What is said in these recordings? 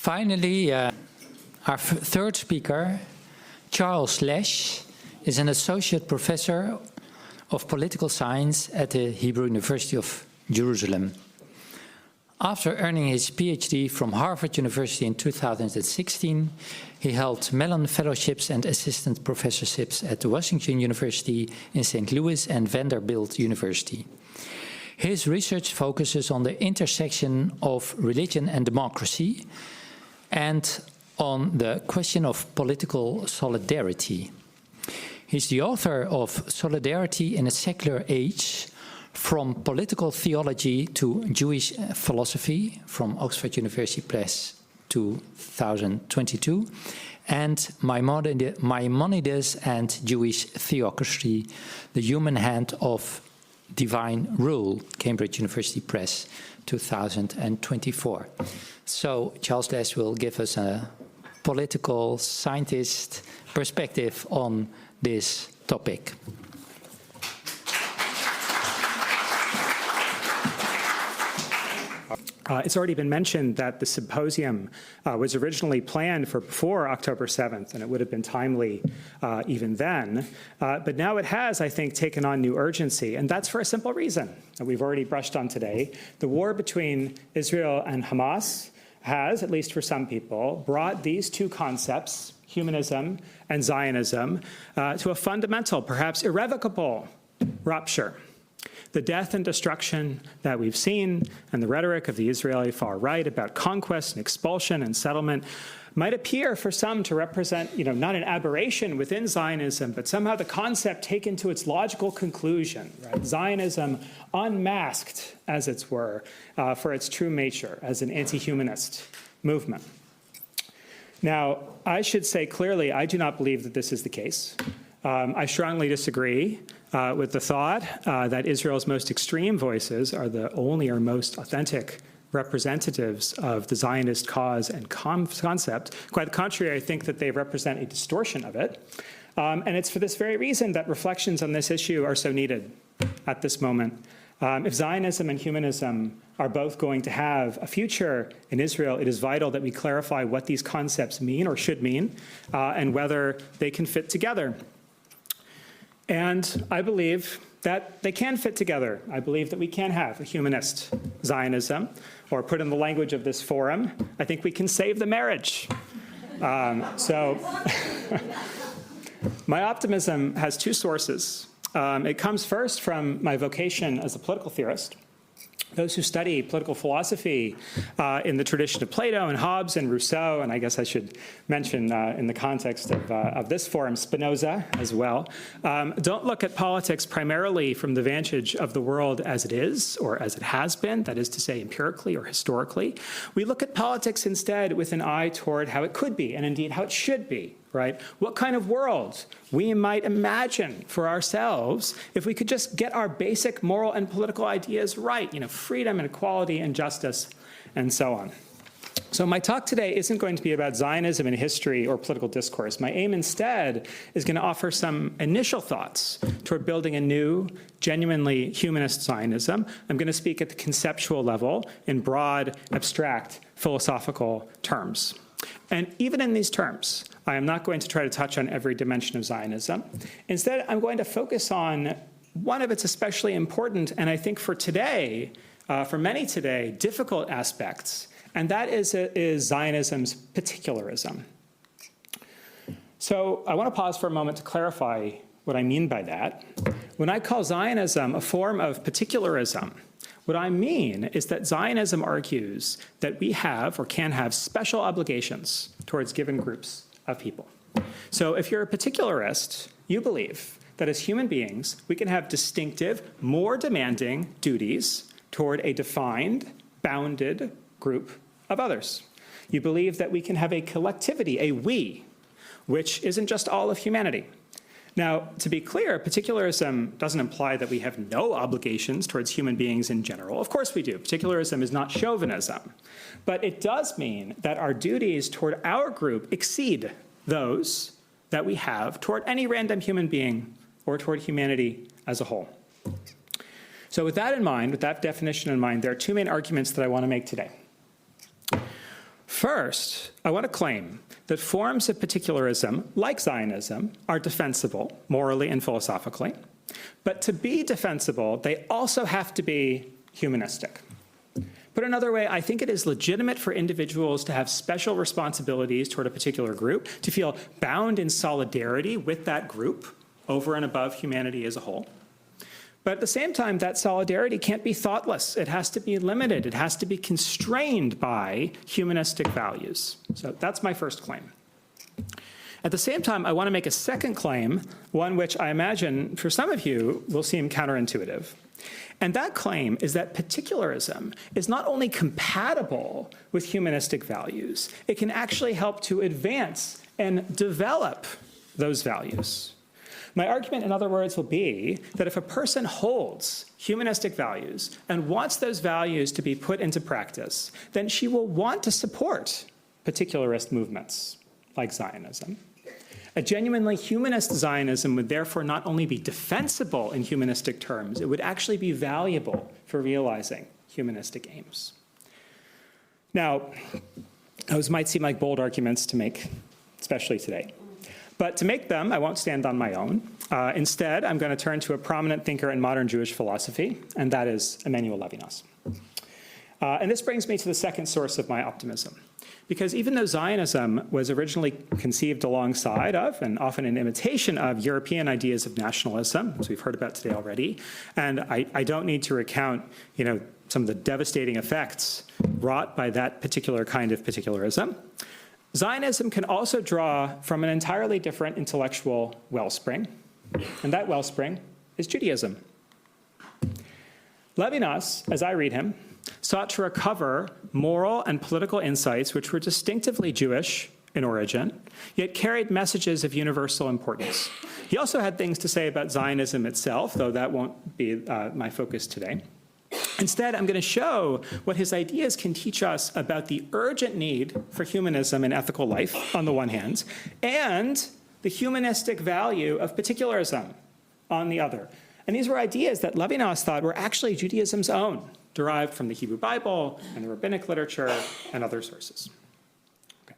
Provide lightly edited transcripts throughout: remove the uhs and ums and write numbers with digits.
Finally, our third speaker, Charles Lesch, is an associate professor of political science at the Hebrew University of Jerusalem. After earning his PhD from Harvard University in 2016, he held Mellon Fellowships and Assistant Professorships at the Washington University in St. Louis and Vanderbilt University. His research focuses on the intersection of religion and democracy and on the question of political solidarity. He's the author of Solidarity in a Secular Age, From Political Theology to Jewish Philosophy, from Oxford University Press 2022, and Maimonides and Jewish Theocracy, The Human Hand of Divine Rule, Cambridge University Press 2024. So Charles Lesch will give us a political scientist perspective on this topic. It's already been mentioned that the symposium was originally planned for before October 7th, and it would have been timely even then. But now it has, I think, taken on new urgency, and that's for a simple reason that we've already brushed on today. The war between Israel and Hamas has, at least for some people, brought these two concepts, humanism and Zionism, to a fundamental, perhaps irrevocable rupture. The death and destruction that we've seen and the rhetoric of the Israeli far right about conquest and expulsion and settlement might appear for some to represent, not an aberration within Zionism, but somehow the concept taken to its logical conclusion, right? Zionism unmasked, as it were, for its true nature as an anti-humanist movement. Now, I should say clearly, I do not believe that this is the case. I strongly disagree with the thought that Israel's most extreme voices are the only or most authentic representatives of the Zionist cause and concept. Quite the contrary, I think that they represent a distortion of it. And it's for this very reason that reflections on this issue are so needed at this moment. If Zionism and humanism are both going to have a future in Israel, it is vital that we clarify what these concepts mean or should mean, and whether they can fit together. And I believe that they can fit together. I believe that we can have a humanist Zionism, or put in the language of this forum, I think we can save the marriage. So my optimism has two sources. It comes first from my vocation as a political theorist. Those who study political philosophy in the tradition of Plato and Hobbes and Rousseau, and I guess I should mention in the context of this forum, Spinoza as well, don't look at politics primarily from the vantage of the world as it is or as it has been, that is to say empirically or historically. We look at politics instead with an eye toward how it could be and indeed how it should be. Right? What kind of world we might imagine for ourselves if we could just get our basic moral and political ideas right, freedom and equality and justice and so on. So my talk today isn't going to be about Zionism and history or political discourse. My aim instead is going to offer some initial thoughts toward building a new, genuinely humanist Zionism. I'm going to speak at the conceptual level in broad, abstract, philosophical terms. And even in these terms, I am not going to try to touch on every dimension of Zionism. Instead, I'm going to focus on one of its especially important, and I think for today, for many today, difficult aspects, and that is Zionism's particularism. So I want to pause for a moment to clarify what I mean by that. When I call Zionism a form of particularism, what I mean is that Zionism argues that we have or can have special obligations towards given groups of people. So if you're a particularist, you believe that as human beings, we can have distinctive, more demanding duties toward a defined, bounded group of others. You believe that we can have a collectivity, a we, which isn't just all of humanity. Now, to be clear, particularism doesn't imply that we have no obligations towards human beings in general. Of course we do. Particularism is not chauvinism. But it does mean that our duties toward our group exceed those that we have toward any random human being or toward humanity as a whole. So with that in mind, with that definition in mind, there are two main arguments that I want to make today. First, I want to claim that forms of particularism, like Zionism, are defensible morally and philosophically. But to be defensible, they also have to be humanistic. Put another way, I think it is legitimate for individuals to have special responsibilities toward a particular group, to feel bound in solidarity with that group over and above humanity as a whole. But at the same time, that solidarity can't be thoughtless. It has to be limited. It has to be constrained by humanistic values. So that's my first claim. At the same time, I want to make a second claim, one which I imagine for some of you will seem counterintuitive. And that claim is that particularism is not only compatible with humanistic values, it can actually help to advance and develop those values. My argument, in other words, will be that if a person holds humanistic values and wants those values to be put into practice, then she will want to support particularist movements like Zionism. A genuinely humanist Zionism would therefore not only be defensible in humanistic terms, it would actually be valuable for realizing humanistic aims. Now, those might seem like bold arguments to make, especially today. But to make them, I won't stand on my own. Instead, I'm going to turn to a prominent thinker in modern Jewish philosophy, and that is Emmanuel Levinas. And this brings me to the second source of my optimism. Because even though Zionism was originally conceived alongside of, and often in imitation of, European ideas of nationalism, as we've heard about today already, and I don't need to recount, some of the devastating effects wrought by that particular kind of particularism, Zionism can also draw from an entirely different intellectual wellspring, and that wellspring is Judaism. Levinas, as I read him, sought to recover moral and political insights which were distinctively Jewish in origin, yet carried messages of universal importance. He also had things to say about Zionism itself, though that won't be my focus today. Instead, I'm going to show what his ideas can teach us about the urgent need for humanism in ethical life, on the one hand, and the humanistic value of particularism on the other. And these were ideas that Levinas thought were actually Judaism's own, derived from the Hebrew Bible and the rabbinic literature and other sources. Okay.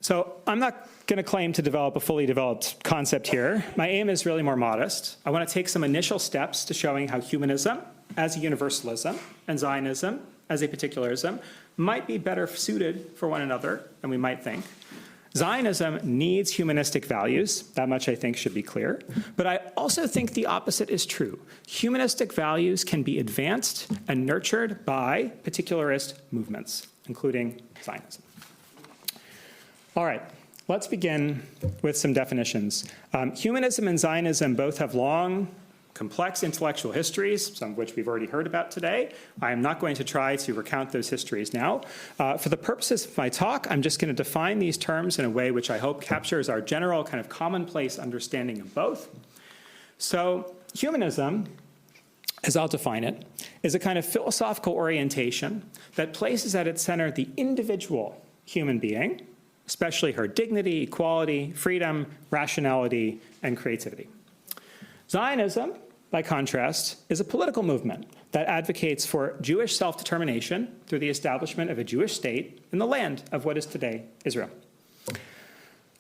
So I'm not going to claim to develop a fully developed concept here. My aim is really more modest. I want to take some initial steps to showing how humanism as a universalism and Zionism as a particularism might be better suited for one another than we might think. Zionism needs humanistic values. That much I think should be clear. But I also think the opposite is true. Humanistic values can be advanced and nurtured by particularist movements, including Zionism. All right, let's begin with some definitions. Humanism and Zionism both have long, complex intellectual histories, some of which we've already heard about today. I am not going to try to recount those histories now. For the purposes of my talk, I'm just going to define these terms in a way which I hope captures our general kind of commonplace understanding of both. So humanism, as I'll define it, is a kind of philosophical orientation that places at its center the individual human being, especially her dignity, equality, freedom, rationality, and creativity. Zionism, by contrast, is a political movement that advocates for Jewish self-determination through the establishment of a Jewish state in the land of what is today Israel.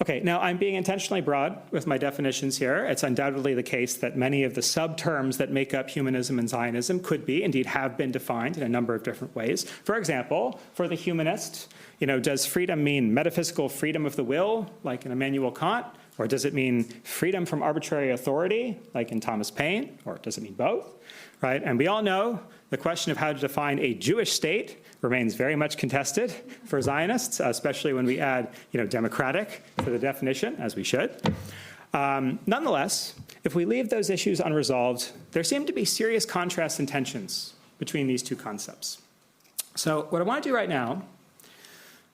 Okay, now I'm being intentionally broad with my definitions here. It's undoubtedly the case that many of the subterms that make up humanism and Zionism could be, indeed have been defined in a number of different ways. For example, for the humanist, does freedom mean metaphysical freedom of the will, like in Emmanuel Kant? Or does it mean freedom from arbitrary authority, like in Thomas Paine? Or does it mean both? Right? And we all know the question of how to define a Jewish state remains very much contested for Zionists, especially when we add, democratic to the definition, as we should. Nonetheless, if we leave those issues unresolved, there seem to be serious contrasts and tensions between these two concepts. So what I want to do right now,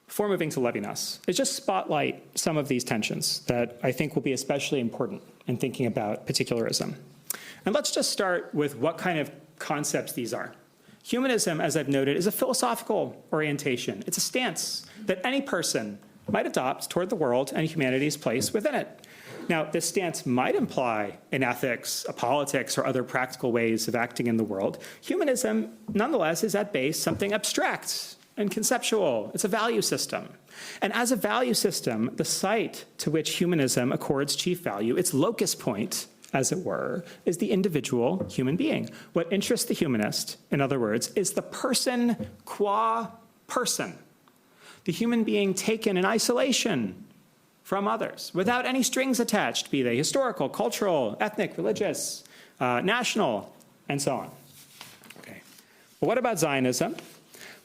before moving to Levinas, is just spotlight some of these tensions that I think will be especially important in thinking about particularism. And let's just start with what kind of concepts these are. Humanism, as I've noted, is a philosophical orientation. It's a stance that any person might adopt toward the world and humanity's place within it. Now, this stance might imply an ethics, a politics, or other practical ways of acting in the world. Humanism, nonetheless, is at base something abstract and conceptual. It's a value system. And as a value system, the site to which humanism accords chief value, its locus point, as it were, is the individual human being. What interests the humanist, in other words, is the person qua person, the human being taken in isolation from others, without any strings attached, be they historical, cultural, ethnic, religious, national, and so on. Okay. Well, what about Zionism?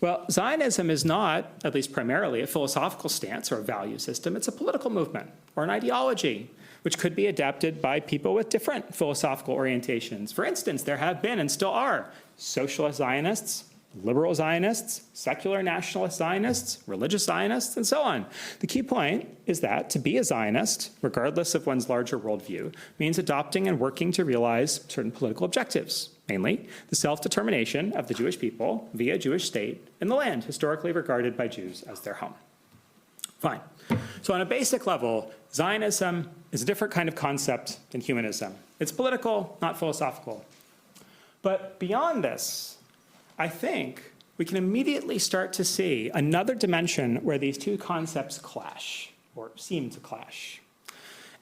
Well, Zionism is not, at least primarily, a philosophical stance or a value system. It's a political movement or an ideology, which could be adapted by people with different philosophical orientations. For instance, there have been and still are socialist Zionists, liberal Zionists, secular nationalist Zionists, religious Zionists, and so on. The key point is that to be a Zionist, regardless of one's larger worldview, means adopting and working to realize certain political objectives, mainly the self-determination of the Jewish people via a Jewish state in the land historically regarded by Jews as their home. Fine. So on a basic level, Zionism is a different kind of concept than humanism. It's political, not philosophical. But beyond this, I think we can immediately start to see another dimension where these two concepts clash, or seem to clash.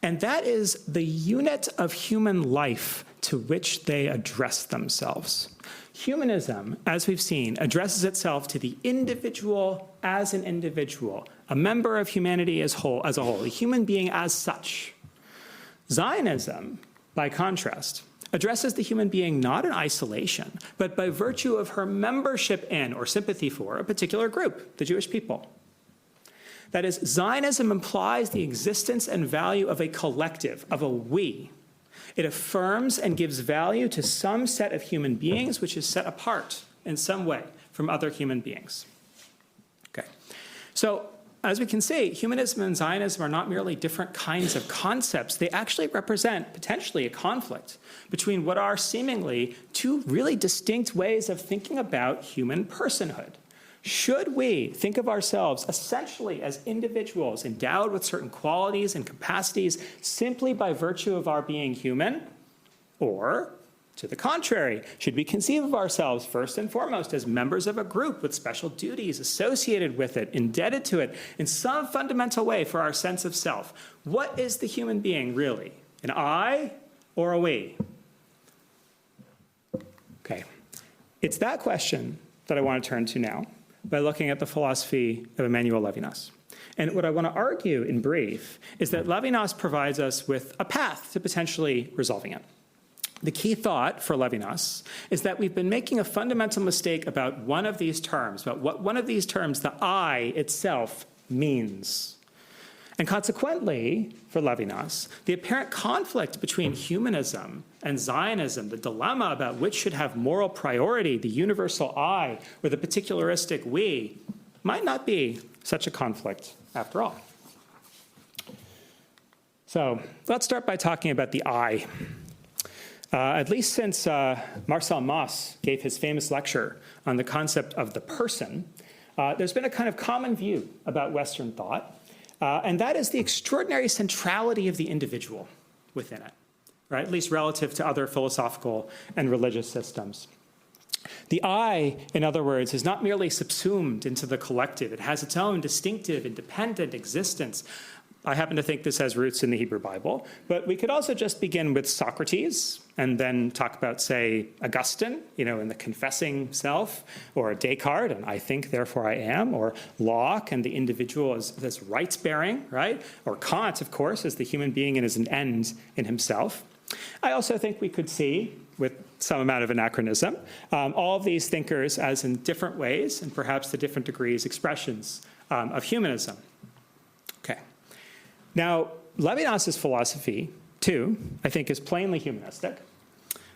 And that is the unit of human life to which they address themselves. Humanism, as we've seen, addresses itself to the individual as an individual, a member of humanity as a whole, a human being as such. Zionism, by contrast, addresses the human being not in isolation, but by virtue of her membership in or sympathy for a particular group, the Jewish people. That is, Zionism implies the existence and value of a collective, of a we. It affirms and gives value to some set of human beings which is set apart in some way from other human beings. Okay. So, as we can see, humanism and Zionism are not merely different kinds of concepts. They actually represent potentially a conflict between what are seemingly two really distinct ways of thinking about human personhood. Should we think of ourselves essentially as individuals endowed with certain qualities and capacities simply by virtue of our being human? Or, to the contrary, should we conceive of ourselves first and foremost as members of a group with special duties associated with it, indebted to it in some fundamental way for our sense of self? What is the human being really? An I or a we? Okay. It's that question that I want to turn to now by looking at the philosophy of Emmanuel Levinas. And what I want to argue in brief is that Levinas provides us with a path to potentially resolving it. The key thought for Levinas is that we've been making a fundamental mistake about one of these terms, about what one of these terms, the I itself, means. And consequently, for Levinas, the apparent conflict between humanism and Zionism, the dilemma about which should have moral priority, the universal I or the particularistic we, might not be such a conflict after all. So let's start by talking about the I. At least since Marcel Mauss gave his famous lecture on the concept of the person, there's been a kind of common view about Western thought, and that is the extraordinary centrality of the individual within it, right? At least relative to other philosophical and religious systems. The I, in other words, is not merely subsumed into the collective. It has its own distinctive, independent existence. I happen to think this has roots in the Hebrew Bible, but we could also just begin with Socrates and then talk about, say, Augustine, in the confessing self, or Descartes, and I think, therefore I am, or Locke and the individual as rights-bearing, right? Or Kant, of course, as the human being and as an end in himself. I also think we could see, with some amount of anachronism, all of these thinkers as in different ways, and perhaps to different degrees, expressions of humanism. Okay. Now, Levinas's philosophy, too, I think is plainly humanistic.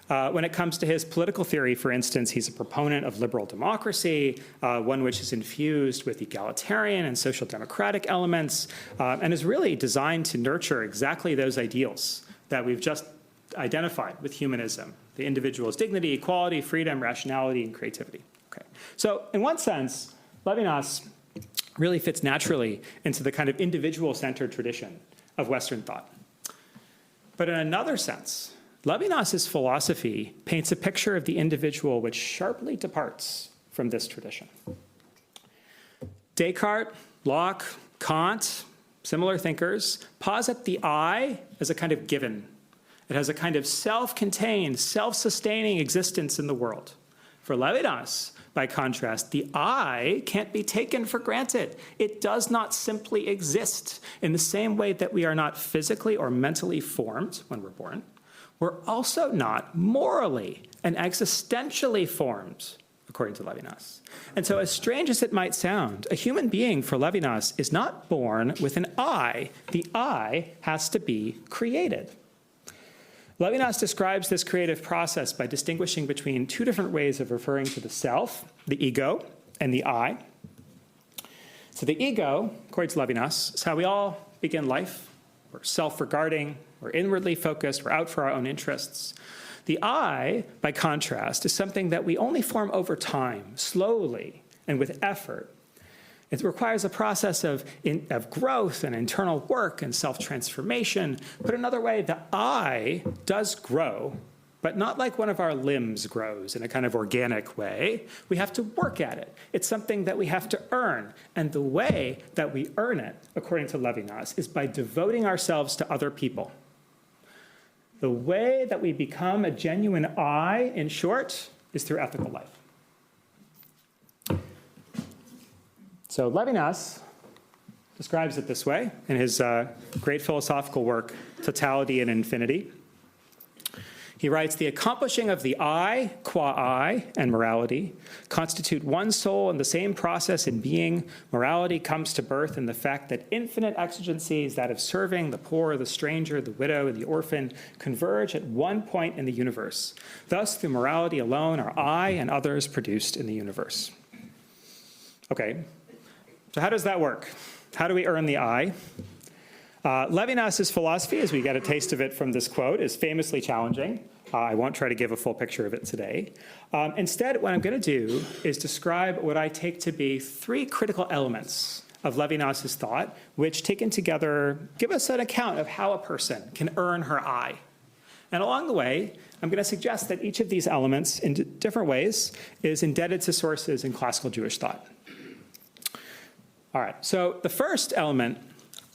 When it comes to his political theory, for instance, he's a proponent of liberal democracy, one which is infused with egalitarian and social democratic elements, and is really designed to nurture exactly those ideals that we've just identified with humanism, the individual's dignity, equality, freedom, rationality, and creativity. Okay. So in one sense, Levinas really fits naturally into the kind of individual-centered tradition of Western thought. But in another sense, Levinas's philosophy paints a picture of the individual which sharply departs from this tradition. Descartes, Locke, Kant, similar thinkers, posit the I as a kind of given. It has a kind of self-contained, self-sustaining existence in the world. For Levinas, by contrast, the I can't be taken for granted. It does not simply exist. In the same way that we are not physically or mentally formed when we're born, we're also not morally and existentially formed, according to Levinas. And so as strange as it might sound, a human being for Levinas is not born with an I. The I has to be created. Levinas describes this creative process by distinguishing between two different ways of referring to the self, the ego, and the I. So the ego, according to Levinas, is how we all begin life. We're self-regarding, we're inwardly focused, we're out for our own interests. The I, by contrast, is something that we only form over time, slowly and with effort. It requires a process of growth and internal work and self-transformation. Put another way, the I does grow, but not like one of our limbs grows in a kind of organic way. We have to work at it. It's something that we have to earn. And the way that we earn it, according to Levinas, is by devoting ourselves to other people. The way that we become a genuine I, in short, is through ethical life. So Levinas describes it this way in his great philosophical work, Totality and Infinity. He writes, the accomplishing of the I, qua I, and morality constitute one soul in the same process in being. Morality comes to birth in the fact that infinite exigencies, that of serving the poor, the stranger, the widow, and the orphan, converge at one point in the universe. Thus, through morality alone are I and others produced in the universe. Okay, so how does that work? How do we earn the I? Levinas's philosophy, as we get a taste of it from this quote, is famously challenging. I won't try to give a full picture of it today. Instead, what I'm going to do is describe what I take to be three critical elements of Levinas's thought, which taken together give us an account of how a person can earn her I. And along the way, I'm going to suggest that each of these elements, in different ways, is indebted to sources in classical Jewish thought. All right, so the first element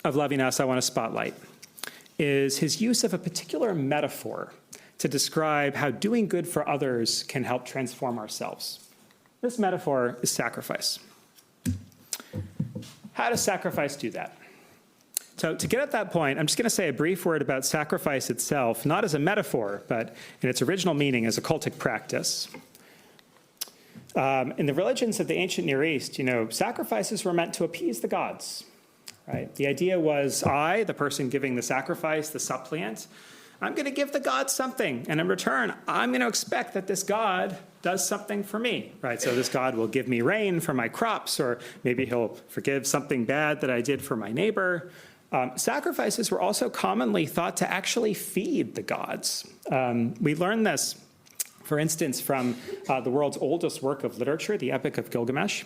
of Levinas I want to spotlight is his use of a particular metaphor to describe how doing good for others can help transform ourselves. This metaphor is sacrifice. How does sacrifice do that? So to get at that point, I'm just going to say a brief word about sacrifice itself, not as a metaphor, but in its original meaning as a cultic practice. In the religions of the ancient Near East, sacrifices were meant to appease the gods. Right? The idea was I, the person giving the sacrifice, the suppliant, I'm going to give the god something, and in return, I'm going to expect that this god does something for me. Right? So this god will give me rain for my crops, or maybe he'll forgive something bad that I did for my neighbor. Sacrifices were also commonly thought to actually feed the gods. We learn this, for instance, from the world's oldest work of literature, the Epic of Gilgamesh,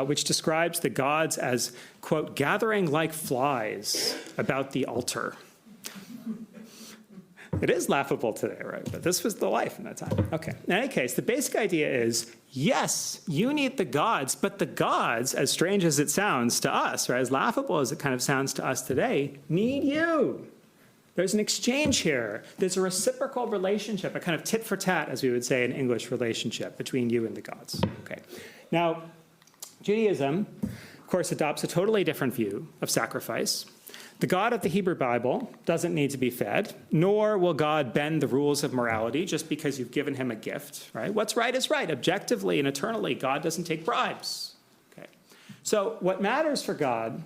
which describes the gods as, quote, gathering like flies about the altar. It is laughable today, right? But this was the life in that time. Okay. In any case, the basic idea is, yes, you need the gods, but the gods, as strange as it sounds to us, or as laughable as it kind of sounds to us today, need you. There's an exchange here. There's a reciprocal relationship, a kind of tit for tat, as we would say in English, relationship between you and the gods. Okay. Now, Judaism, of course, adopts a totally different view of sacrifice. The God of the Hebrew Bible doesn't need to be fed, nor will God bend the rules of morality just because you've given him a gift, right? What's right is right. Objectively and eternally, God doesn't take bribes. Okay. So what matters for God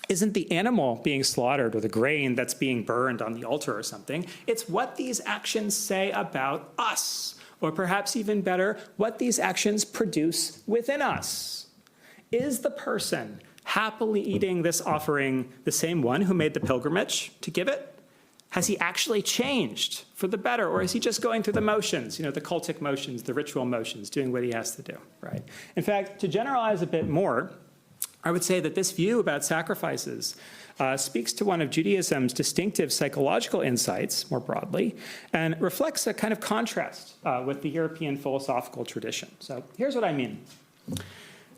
isn't the animal being slaughtered or the grain that's being burned on the altar or something. It's what these actions say about us, or perhaps even better, what these actions produce within us. Is the person happily eating this offering the same one who made the pilgrimage to give it? Has he actually changed for the better, or is he just going through the motions, the cultic motions, the ritual motions, doing what he has to do, right? In fact, to generalize a bit more, I would say that this view about sacrifices speaks to one of Judaism's distinctive psychological insights, more broadly, and reflects a kind of contrast with the European philosophical tradition. So here's what I mean.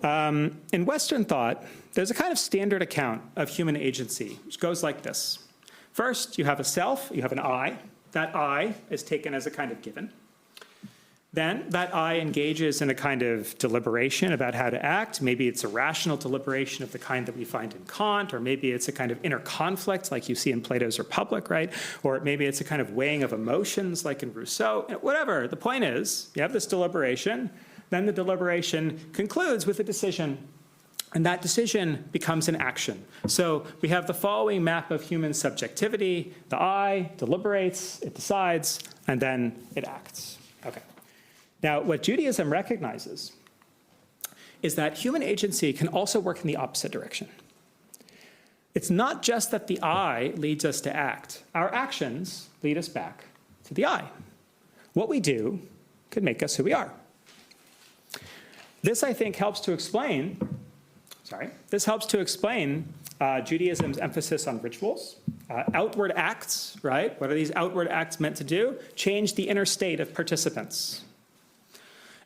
In Western thought, there's a kind of standard account of human agency, which goes like this. First, you have a self, you have an I. That I is taken as a kind of given. Then that I engages in a kind of deliberation about how to act. Maybe it's a rational deliberation of the kind that we find in Kant, or maybe it's a kind of inner conflict like you see in Plato's Republic, right? Or maybe it's a kind of weighing of emotions like in Rousseau. Whatever, the point is, you have this deliberation, then the deliberation concludes with a decision, and that decision becomes an action. So we have the following map of human subjectivity. The I deliberates, it decides, and then it acts. Okay. Now, what Judaism recognizes is that human agency can also work in the opposite direction. It's not just that the I leads us to act. Our actions lead us back to the I. What we do can make us who we are. This, I think, helps to explain Judaism's emphasis on rituals, outward acts, right? What are these outward acts meant to do? Change the inner state of participants.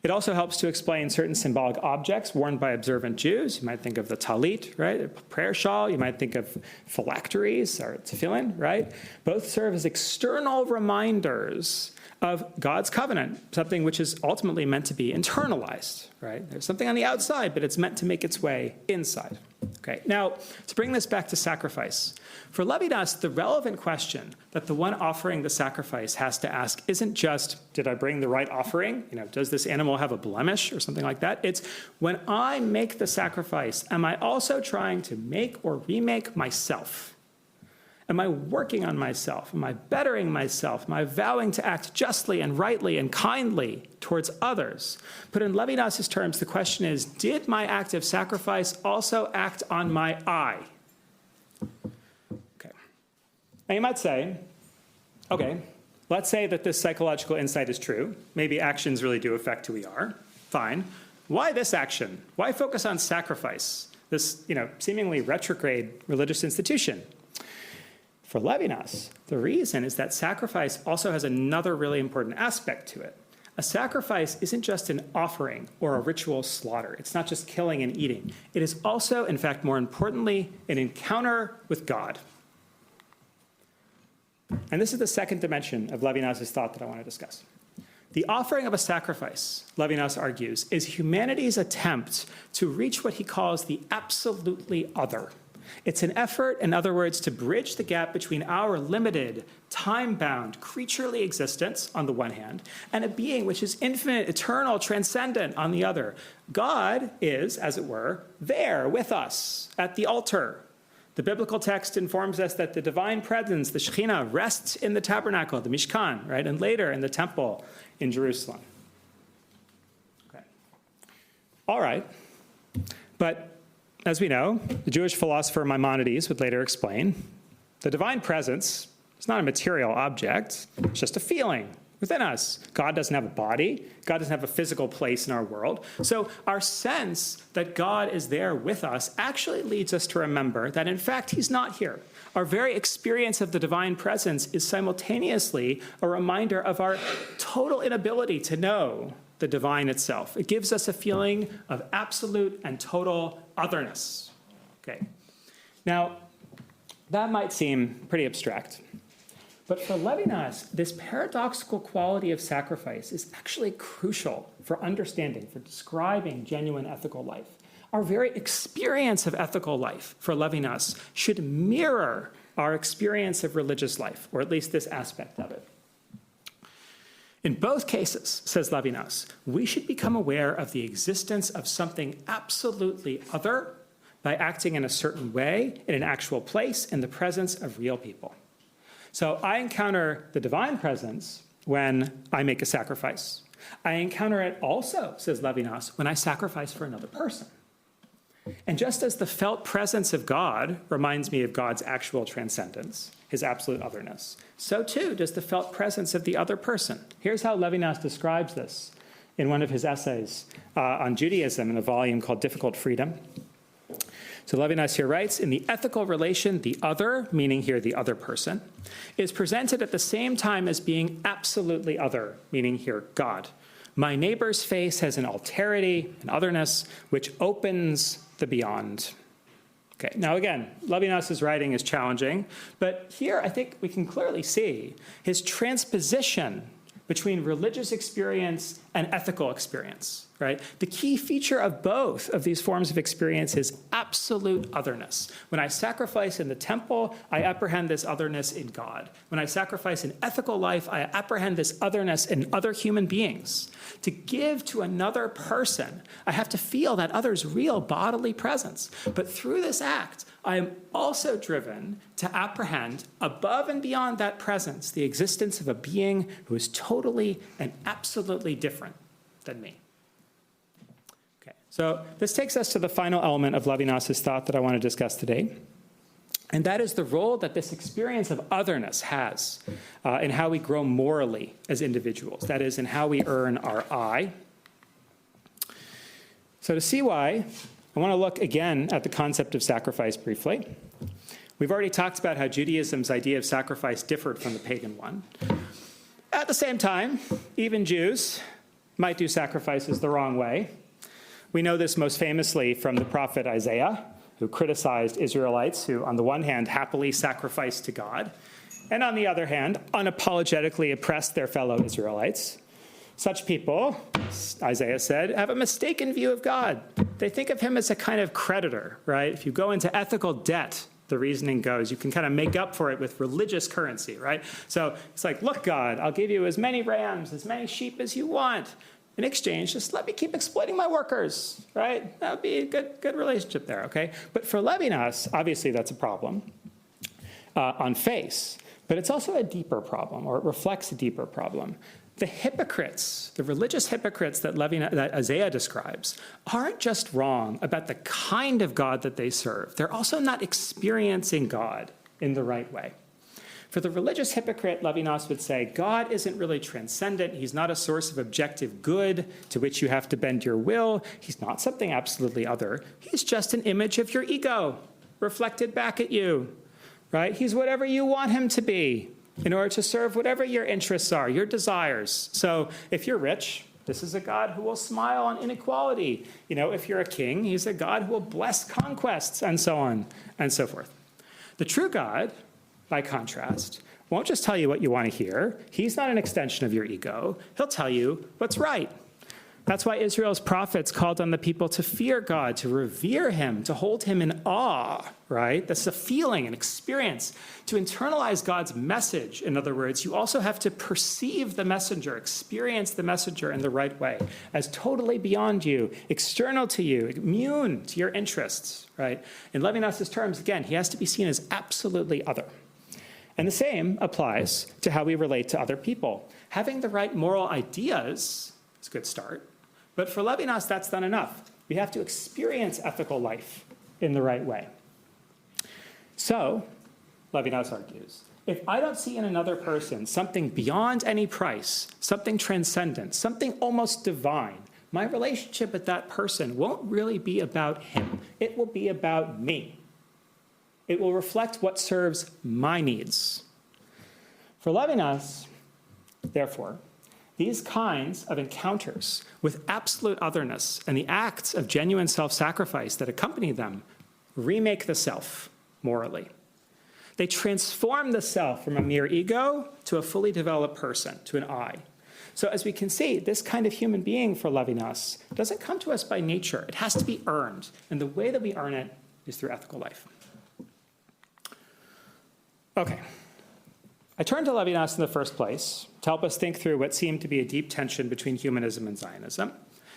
It also helps to explain certain symbolic objects worn by observant Jews. You might think of the talit, right? A prayer shawl. You might think of phylacteries or tefillin, right? Both serve as external reminders of God's covenant, something which is ultimately meant to be internalized, right? There's something on the outside, but it's meant to make its way inside. Okay, now, to bring this back to sacrifice, for Levinas, the relevant question that the one offering the sacrifice has to ask isn't just, did I bring the right offering? You know, does this animal have a blemish or something like that? It's, when I make the sacrifice, am I also trying to make or remake myself? Am I working on myself? Am I bettering myself? Am I vowing to act justly and rightly and kindly towards others? Put in Levinas's terms, the question is, did my act of sacrifice also act on my I? Okay. Now you might say, okay, let's say that this psychological insight is true. Maybe actions really do affect who we are. Fine. Why this action? Why focus on sacrifice, this, seemingly retrograde religious institution? For Levinas, the reason is that sacrifice also has another really important aspect to it. A sacrifice isn't just an offering or a ritual slaughter. It's not just killing and eating. It is also, in fact, more importantly, an encounter with God. And this is the second dimension of Levinas's thought that I want to discuss. The offering of a sacrifice, Levinas argues, is humanity's attempt to reach what he calls the absolutely other. It's an effort, in other words, to bridge the gap between our limited, time-bound, creaturely existence on the one hand, and a being which is infinite, eternal, transcendent on the other. God is, as it were, there with us at the altar. The biblical text informs us that the divine presence, the Shekhinah, rests in the tabernacle, the Mishkan, right, and later in the temple in Jerusalem. Okay. All right. But as we know, the Jewish philosopher Maimonides would later explain, the divine presence is not a material object, it's just a feeling within us. God doesn't have a body, God doesn't have a physical place in our world. So our sense that God is there with us actually leads us to remember that in fact he's not here. Our very experience of the divine presence is simultaneously a reminder of our total inability to know the divine itself. It gives us a feeling of absolute and total otherness. Okay. Now, that might seem pretty abstract, but for Levinas, this paradoxical quality of sacrifice is actually crucial for understanding, for describing genuine ethical life. Our very experience of ethical life, for Levinas, should mirror our experience of religious life, or at least this aspect of it. In both cases, says Levinas, we should become aware of the existence of something absolutely other by acting in a certain way, in an actual place, in the presence of real people. So I encounter the divine presence when I make a sacrifice. I encounter it also, says Levinas, when I sacrifice for another person. And just as the felt presence of God reminds me of God's actual transcendence, his absolute otherness, so too does the felt presence of the other person. Here's how Levinas describes this in one of his essays on Judaism in a volume called Difficult Freedom. So Levinas here writes, in the ethical relation, the other, meaning here the other person, is presented at the same time as being absolutely other, meaning here God. My neighbor's face has an alterity, an otherness, which opens the beyond. Okay, now again, Levinas's writing is challenging, but here I think we can clearly see his transposition between religious experience and ethical experience, right? The key feature of both of these forms of experience is absolute otherness. When I sacrifice in the temple, I apprehend this otherness in God. When I sacrifice in ethical life, I apprehend this otherness in other human beings. To give to another person, I have to feel that other's real bodily presence. But through this act, I am also driven to apprehend, above and beyond that presence, the existence of a being who is totally and absolutely different than me. Okay, so this takes us to the final element of Levinas's thought that I want to discuss today, and that is the role that this experience of otherness has in how we grow morally as individuals, that is, in how we earn our I. So to see why, I want to look again at the concept of sacrifice briefly. We've already talked about how Judaism's idea of sacrifice differed from the pagan one. At the same time, even Jews might do sacrifices the wrong way. We know this most famously from the prophet Isaiah, who criticized Israelites who, on the one hand, happily sacrificed to God, and on the other hand, unapologetically oppressed their fellow Israelites. Such people, Isaiah said, have a mistaken view of God. They think of him as a kind of creditor, right? If you go into ethical debt, the reasoning goes, you can kind of make up for it with religious currency, right? So it's like, look, God, I'll give you as many rams, as many sheep as you want. In exchange, just let me keep exploiting my workers, right? That would be a good relationship there, okay? But for Levinas, obviously that's a problem on face, but it's also a deeper problem, or it reflects a deeper problem. The hypocrites, the religious hypocrites that Isaiah describes, aren't just wrong about the kind of God that they serve. They're also not experiencing God in the right way. For the religious hypocrite, Levinas would say, God isn't really transcendent. He's not a source of objective good to which you have to bend your will. He's not something absolutely other. He's just an image of your ego reflected back at you, right? He's whatever you want him to be in order to serve whatever your interests are, your desires. So if you're rich, this is a God who will smile on inequality. You know, if you're a king, he's a God who will bless conquests, and so on and so forth. The true God, by contrast, won't just tell you what you want to hear. He's not an extension of your ego. He'll tell you what's right. That's why Israel's prophets called on the people to fear God, to revere him, to hold him in awe, right? That's a feeling, an experience. To internalize God's message, in other words, you also have to perceive the messenger, experience the messenger in the right way, as totally beyond you, external to you, immune to your interests, right? In Levinas's terms, again, he has to be seen as absolutely other. And the same applies to how we relate to other people. Having the right moral ideas is a good start. But for Levinas, that's not enough. We have to experience ethical life in the right way. So, Levinas argues, if I don't see in another person something beyond any price, something transcendent, something almost divine, my relationship with that person won't really be about him. It will be about me. It will reflect what serves my needs. For Levinas, therefore, these kinds of encounters with absolute otherness and the acts of genuine self-sacrifice that accompany them remake the self morally. They transform the self from a mere ego to a fully developed person, to an I. So as we can see, this kind of human being for Levinas doesn't come to us by nature. It has to be earned. And the way that we earn it is through ethical life. Okay. I turned to Levinas in the first place to help us think through what seemed to be a deep tension between humanism and Zionism,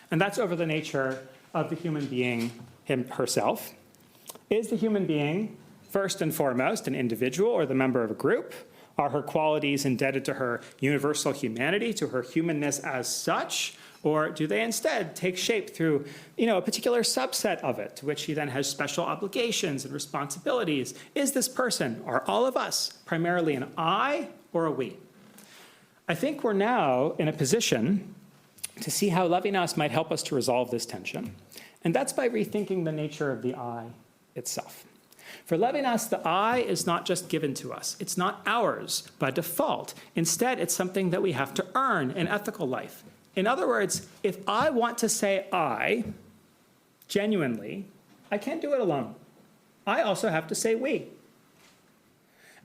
and that's over the nature of the human being herself. Is the human being, first and foremost, an individual or the member of a group? Are her qualities indebted to her universal humanity, to her humanness as such? Or do they instead take shape through, a particular subset of it, to which she then has special obligations and responsibilities? Is this person, are all of us, primarily an I or a we? I think we're now in a position to see how Levinas might help us to resolve this tension. And that's by rethinking the nature of the I itself. For Levinas, the I is not just given to us. It's not ours by default. Instead, it's something that we have to earn in ethical life. In other words, if I want to say I, genuinely, I can't do it alone. I also have to say we.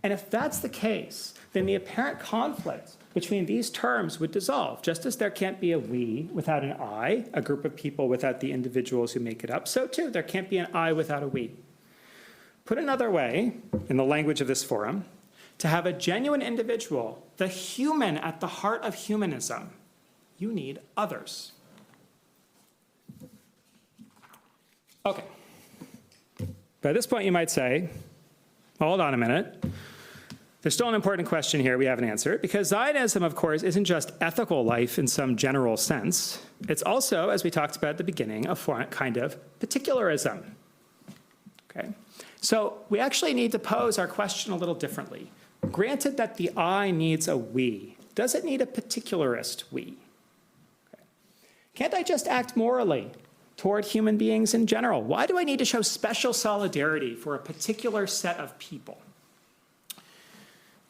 And if that's the case, then the apparent conflict between these terms would dissolve. Just as there can't be a we without an I, a group of people without the individuals who make it up, so too there can't be an I without a we. Put another way, in the language of this forum, to have a genuine individual, the human at the heart of humanism, you need others. Okay. But at this point you might say, hold on a minute. There's still an important question here we haven't answered, because Zionism, of course, isn't just ethical life in some general sense. It's also, as we talked about at the beginning, a kind of particularism. Okay? So we actually need to pose our question a little differently. Granted that the I needs a we, does it need a particularist we? Okay. Can't I just act morally toward human beings in general? Why do I need to show special solidarity for a particular set of people?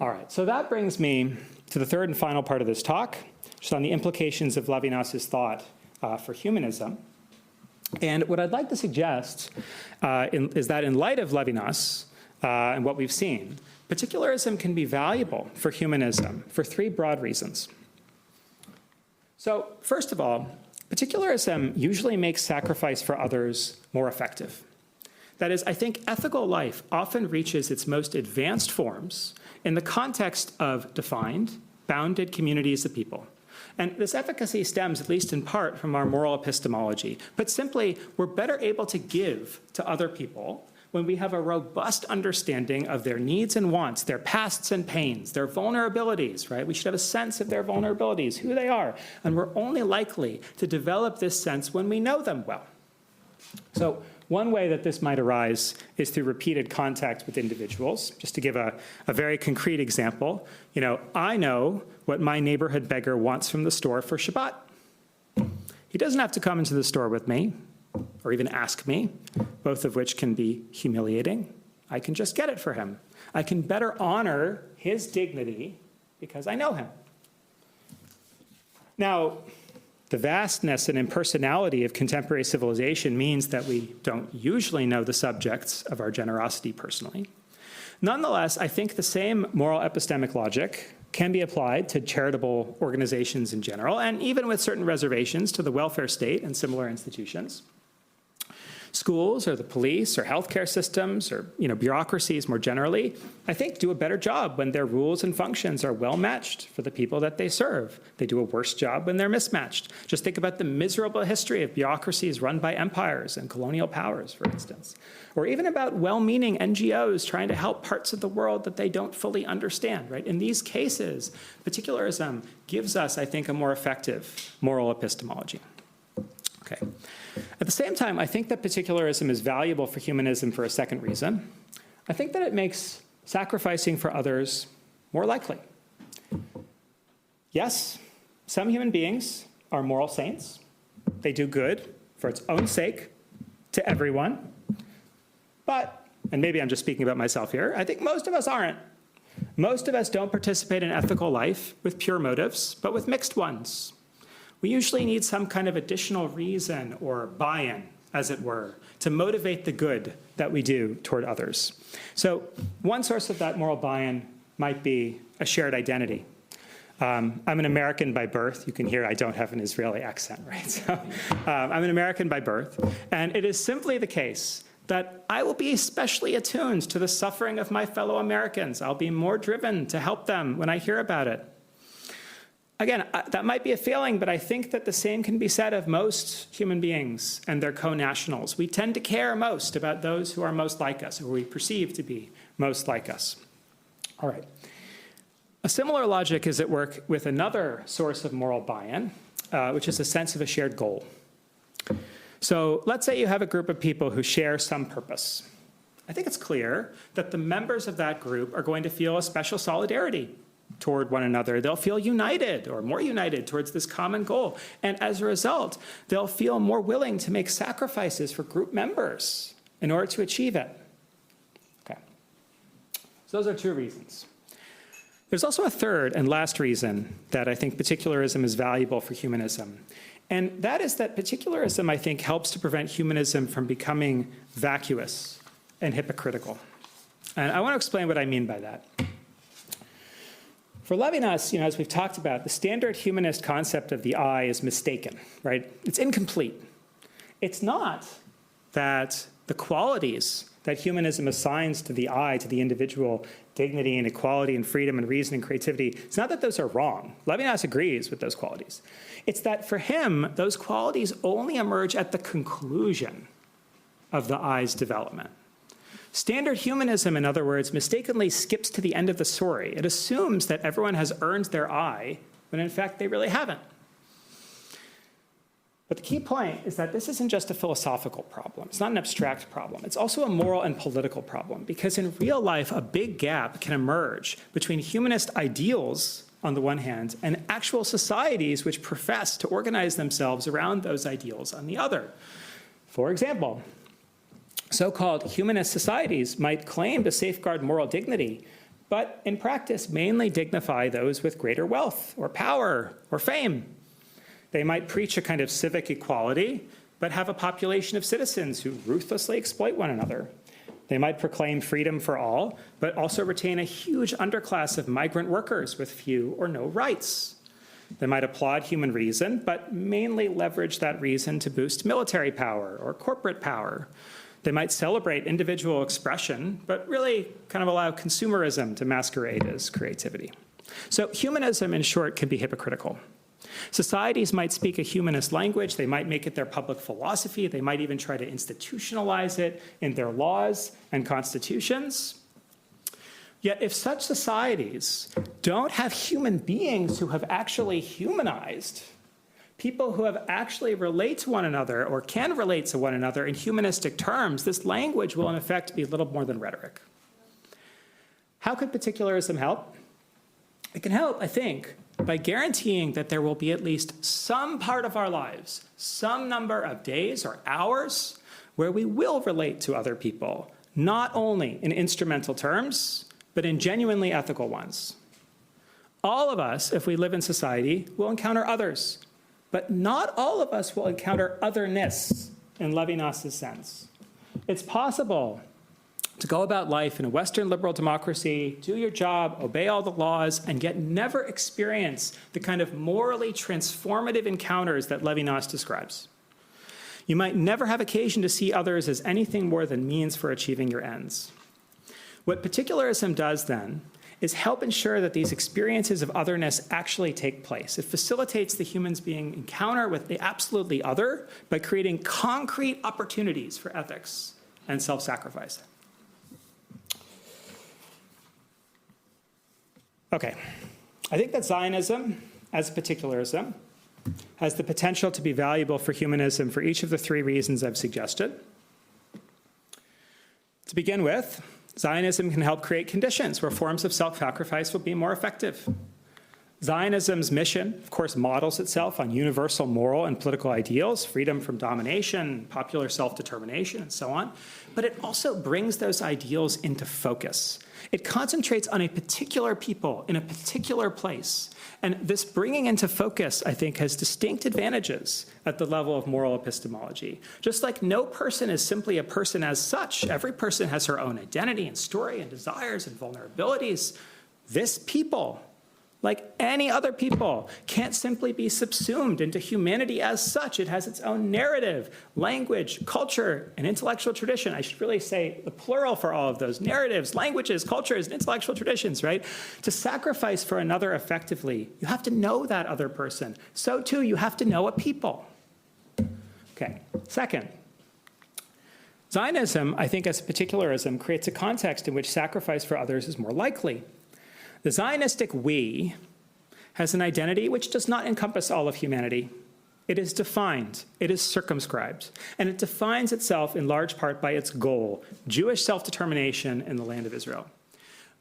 All right, so that brings me to the third and final part of this talk, which is on the implications of Levinas's thought for humanism. And what I'd like to suggest is that in light of Levinas and what we've seen, particularism can be valuable for humanism for three broad reasons. So first of all, particularism usually makes sacrifice for others more effective. That is, I think ethical life often reaches its most advanced forms in the context of defined, bounded communities of people. And this efficacy stems, at least in part, from our moral epistemology. But simply, we're better able to give to other people when we have a robust understanding of their needs and wants, their pasts and pains, their vulnerabilities, right? We should have a sense of their vulnerabilities, who they are. And we're only likely to develop this sense when we know them well. So one way that this might arise is through repeated contact with individuals. Just to give a very concrete example, I know what my neighborhood beggar wants from the store for Shabbat. He doesn't have to come into the store with me or even ask me, both of which can be humiliating. I can just get it for him. I can better honor his dignity because I know him. Now, the vastness and impersonality of contemporary civilization means that we don't usually know the subjects of our generosity personally. Nonetheless, I think the same moral epistemic logic can be applied to charitable organizations in general, and even with certain reservations to the welfare state and similar institutions. Schools or the police or healthcare systems or bureaucracies more generally, I think do a better job when their rules and functions are well matched for the people that they serve. They do a worse job when they're mismatched. Just think about the miserable history of bureaucracies run by empires and colonial powers, for instance. Or even about well-meaning NGOs trying to help parts of the world that they don't fully understand, right? In these cases, particularism gives us, I think, a more effective moral epistemology. Okay. At the same time, I think that particularism is valuable for humanism for a second reason. I think that it makes sacrificing for others more likely. Yes, some human beings are moral saints. They do good for its own sake to everyone. But, and maybe I'm just speaking about myself here, I think most of us aren't. Most of us don't participate in ethical life with pure motives, but with mixed ones. We usually need some kind of additional reason or buy-in, as it were, to motivate the good that we do toward others. So one source of that moral buy-in might be a shared identity. I'm an American by birth. You can hear I don't have an Israeli accent, right? So I'm an American by birth. And it is simply the case that I will be especially attuned to the suffering of my fellow Americans. I'll be more driven to help them when I hear about it. Again, that might be a failing, but I think that the same can be said of most human beings and their co-nationals. We tend to care most about those who are most like us, or we perceive to be most like us. All right. A similar logic is at work with another source of moral buy-in, which is a sense of a shared goal. So let's say you have a group of people who share some purpose. I think it's clear that the members of that group are going to feel a special solidarity toward one another. They'll feel united or more united towards this common goal. And as a result, they'll feel more willing to make sacrifices for group members in order to achieve it. Okay. So those are two reasons. There's also a third and last reason that I think particularism is valuable for humanism. And that is that particularism, I think, helps to prevent humanism from becoming vacuous and hypocritical. And I want to explain what I mean by that. For Levinas, as we've talked about, the standard humanist concept of the I is mistaken, right? It's incomplete. It's not that the qualities that humanism assigns to the I, to the individual, dignity and equality and freedom and reason and creativity, it's not that those are wrong. Levinas agrees with those qualities. It's that for him, those qualities only emerge at the conclusion of the I's development. Standard humanism, in other words, mistakenly skips to the end of the story. It assumes that everyone has earned their I, when in fact they really haven't. But the key point is that this isn't just a philosophical problem. It's not an abstract problem. It's also a moral and political problem, because in real life, a big gap can emerge between humanist ideals on the one hand and actual societies which profess to organize themselves around those ideals on the other. For example, so-called humanist societies might claim to safeguard moral dignity, but in practice mainly dignify those with greater wealth or power or fame. They might preach a kind of civic equality, but have a population of citizens who ruthlessly exploit one another. They might proclaim freedom for all, but also retain a huge underclass of migrant workers with few or no rights. They might applaud human reason, but mainly leverage that reason to boost military power or corporate power. They might celebrate individual expression, but really kind of allow consumerism to masquerade as creativity. So humanism, in short, can be hypocritical. Societies might speak a humanist language. They might make it their public philosophy. They might even try to institutionalize it in their laws and constitutions. Yet if such societies don't have human beings who have actually humanized, people who have actually relate to one another or can relate to one another in humanistic terms, this language will in effect be little more than rhetoric. How could particularism help? It can help, I think, by guaranteeing that there will be at least some part of our lives, some number of days or hours, where we will relate to other people, not only in instrumental terms, but in genuinely ethical ones. All of us, if we live in society, will encounter others, but not all of us will encounter otherness in Levinas's sense. It's possible to go about life in a Western liberal democracy, do your job, obey all the laws, and yet never experience the kind of morally transformative encounters that Levinas describes. You might never have occasion to see others as anything more than means for achieving your ends. What particularism does then is help ensure that these experiences of otherness actually take place. It facilitates the human's being encounter with the absolutely other by creating concrete opportunities for ethics and self-sacrifice. Okay, I think that Zionism, as particularism, has the potential to be valuable for humanism for each of the three reasons I've suggested. To begin with, Zionism can help create conditions where forms of self-sacrifice will be more effective. Zionism's mission, of course, models itself on universal moral and political ideals, freedom from domination, popular self-determination, and so on. But it also brings those ideals into focus. It concentrates on a particular people in a particular place. And this bringing into focus, I think, has distinct advantages at the level of moral epistemology. Just like no person is simply a person as such, every person has her own identity and story and desires and vulnerabilities. This people, like any other people, can't simply be subsumed into humanity as such. It has its own narrative, language, culture, and intellectual tradition. I should really say the plural for all of those: narratives, languages, cultures, and intellectual traditions, right? To sacrifice for another effectively, you have to know that other person. So too, you have to know a people. Okay, second, Zionism, I think as particularism, creates a context in which sacrifice for others is more likely. The Zionistic we has an identity which does not encompass all of humanity. It is defined, it is circumscribed, and it defines itself in large part by its goal, Jewish self-determination in the land of Israel.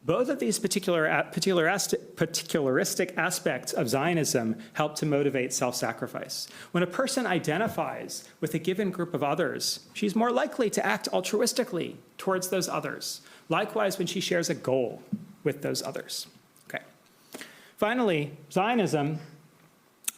Both of these particularistic aspects of Zionism help to motivate self-sacrifice. When a person identifies with a given group of others, she's more likely to act altruistically towards those others. Likewise, when she shares a goal with those others. Okay. Finally, Zionism,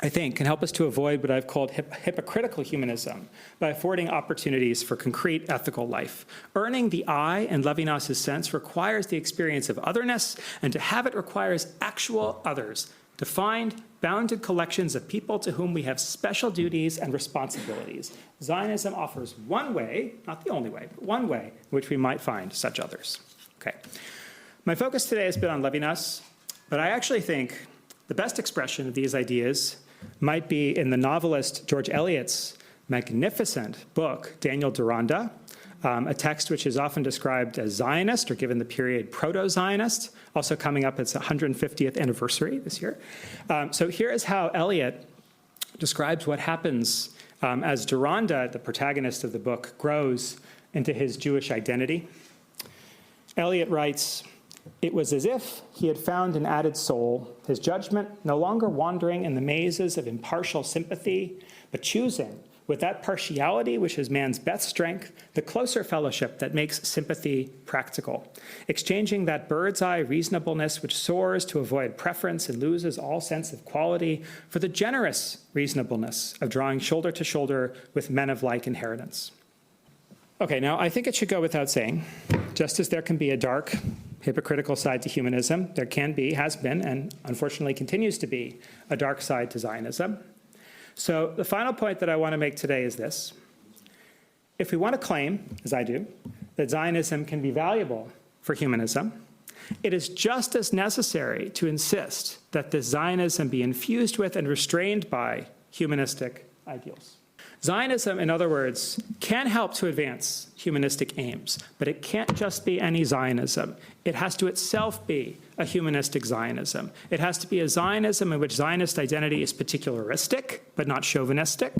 I think, can help us to avoid what I've called hypocritical humanism by affording opportunities for concrete ethical life. Earning the I in Levinas' sense requires the experience of otherness, and to have it requires actual others, defined, bounded collections of people to whom we have special duties and responsibilities. Zionism offers one way, not the only way, but one way in which we might find such others. Okay. My focus today has been on Levinas, but I actually think the best expression of these ideas might be in the novelist George Eliot's magnificent book, Daniel Deronda, a text which is often described as Zionist or given the period proto-Zionist, also coming up its 150th anniversary this year. So here is how Eliot describes what happens as Deronda, the protagonist of the book, grows into his Jewish identity. Eliot writes, "It was as if he had found an added soul, his judgment no longer wandering in the mazes of impartial sympathy, but choosing, with that partiality which is man's best strength, the closer fellowship that makes sympathy practical, exchanging that bird's-eye reasonableness which soars to avoid preference and loses all sense of quality for the generous reasonableness of drawing shoulder to shoulder with men of like inheritance." Okay, now I think it should go without saying, just as there can be a dark, hypocritical side to humanism, there can be, has been, and unfortunately continues to be, a dark side to Zionism. So the final point that I want to make today is this. If we want to claim, as I do, that Zionism can be valuable for humanism, it is just as necessary to insist that this Zionism be infused with and restrained by humanistic ideals. Zionism, in other words, can help to advance humanistic aims, but it can't just be any Zionism. It has to itself be a humanistic Zionism. It has to be a Zionism in which Zionist identity is particularistic, but not chauvinistic.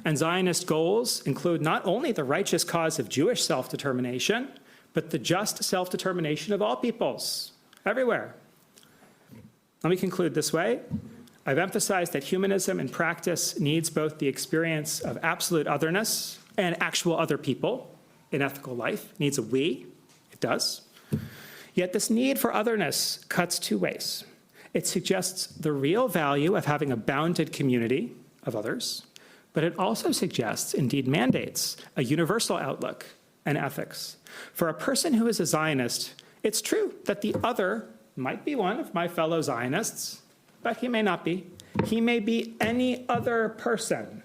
And Zionist goals include not only the righteous cause of Jewish self-determination, but the just self-determination of all peoples, everywhere. Let me conclude this way. I've emphasized that humanism in practice needs both the experience of absolute otherness and actual other people in ethical life. It needs a we. It does. Yet this need for otherness cuts two ways. It suggests the real value of having a bounded community of others, but it also suggests, indeed mandates, a universal outlook and ethics. For a person who is a Zionist, it's true that the other might be one of my fellow Zionists, but he may not be. He may be any other person,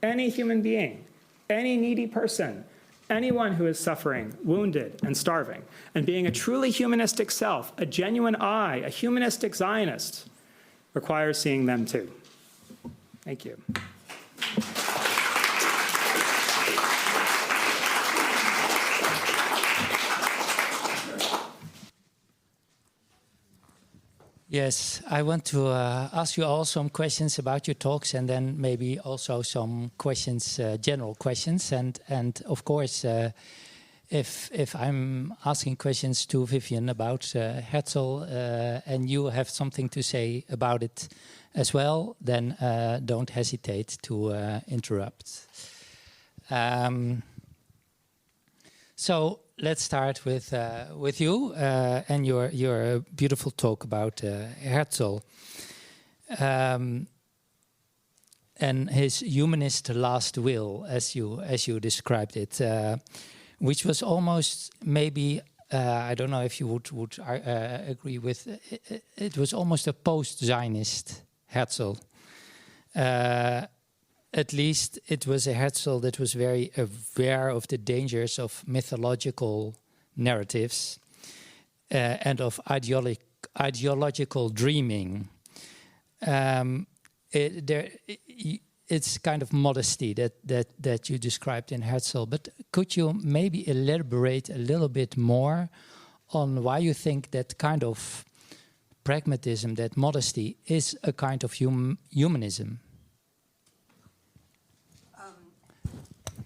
any human being, any needy person, anyone who is suffering, wounded, and starving. And being a truly humanistic self, a genuine I, a humanistic Zionist, requires seeing them too. Thank you. Yes, I want to ask you all some questions about your talks, and then maybe also some questions, general questions. And of course, if I'm asking questions to Vivian about Herzl, and you have something to say about it as well, then don't hesitate to interrupt. So let's start with you and your beautiful talk about Herzl and his humanist last will, as you described it, which was almost maybe I don't know if you would agree with it was almost a post-Zionist Herzl. At least it was a Herzl that was very aware of the dangers of mythological narratives and of ideological dreaming. It's kind of modesty that you described in Herzl, but could you maybe elaborate a little bit more on why you think that kind of pragmatism, that modesty, is a kind of humanism?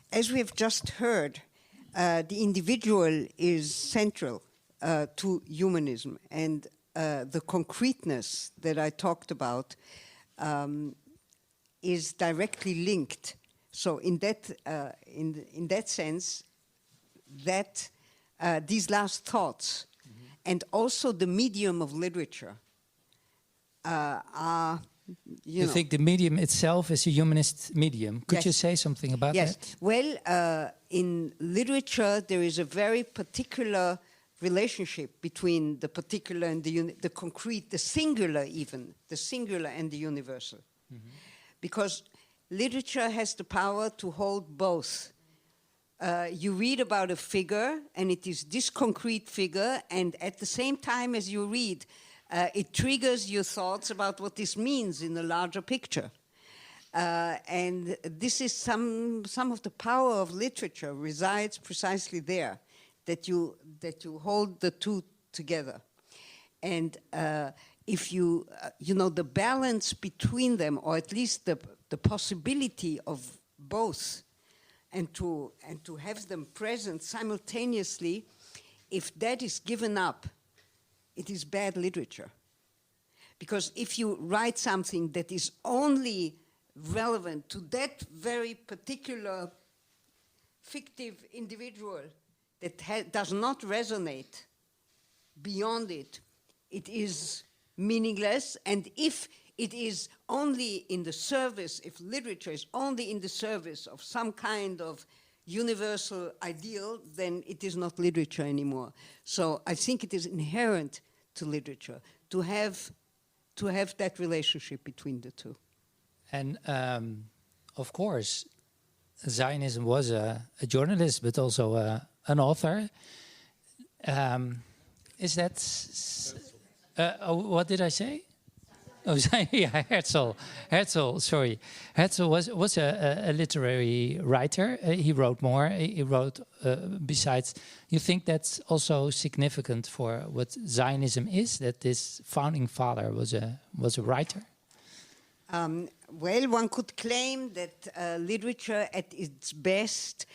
As we have just heard, the individual is central to humanism, and the concreteness that I talked about is directly linked. So, in that sense, that these last thoughts, and also the medium of literature, are, you know. think the medium itself is a humanist medium? Could you say something about that? Yes. Well, in literature, there is a very particular relationship between the particular and the concrete, the singular even, the singular and the universal. Because literature has the power to hold both. You read about a figure, and it is this concrete figure, and at the same time as you read, it triggers your thoughts about what this means in the larger picture. And this is some of the power of literature resides precisely there, that you hold the two together. And if you know, the balance between them, or at least the possibility of both, and to have them present simultaneously, if that is given up, it is bad literature. Because if you write something that is only relevant to that very particular fictive individual that does not resonate beyond it, it is meaningless. And if it is only in the service, if literature is only in the service of some kind of universal ideal, then it is not literature anymore. So I think it is inherent to literature to have that relationship between the two. And of course, Zionism was a journalist, but also an author. Is that... what did I say? Oh, yeah, Herzl, sorry. Herzl was a literary writer. He wrote more. He wrote besides. You think that's also significant for what Zionism is, that this founding father was a writer? Well, one could claim that literature at its best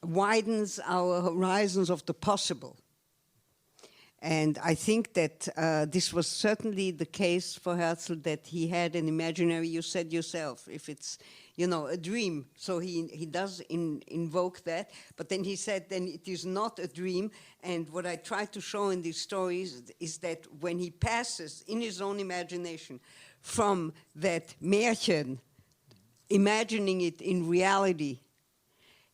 widens our horizons of the possible. And I think that this was certainly the case for Herzl, that he had an imaginary, you said yourself, if it's, you know, a dream. So he does invoke that, but then he said then it is not a dream. And what I try to show in these stories is that when he passes in his own imagination from that Märchen, imagining it in reality,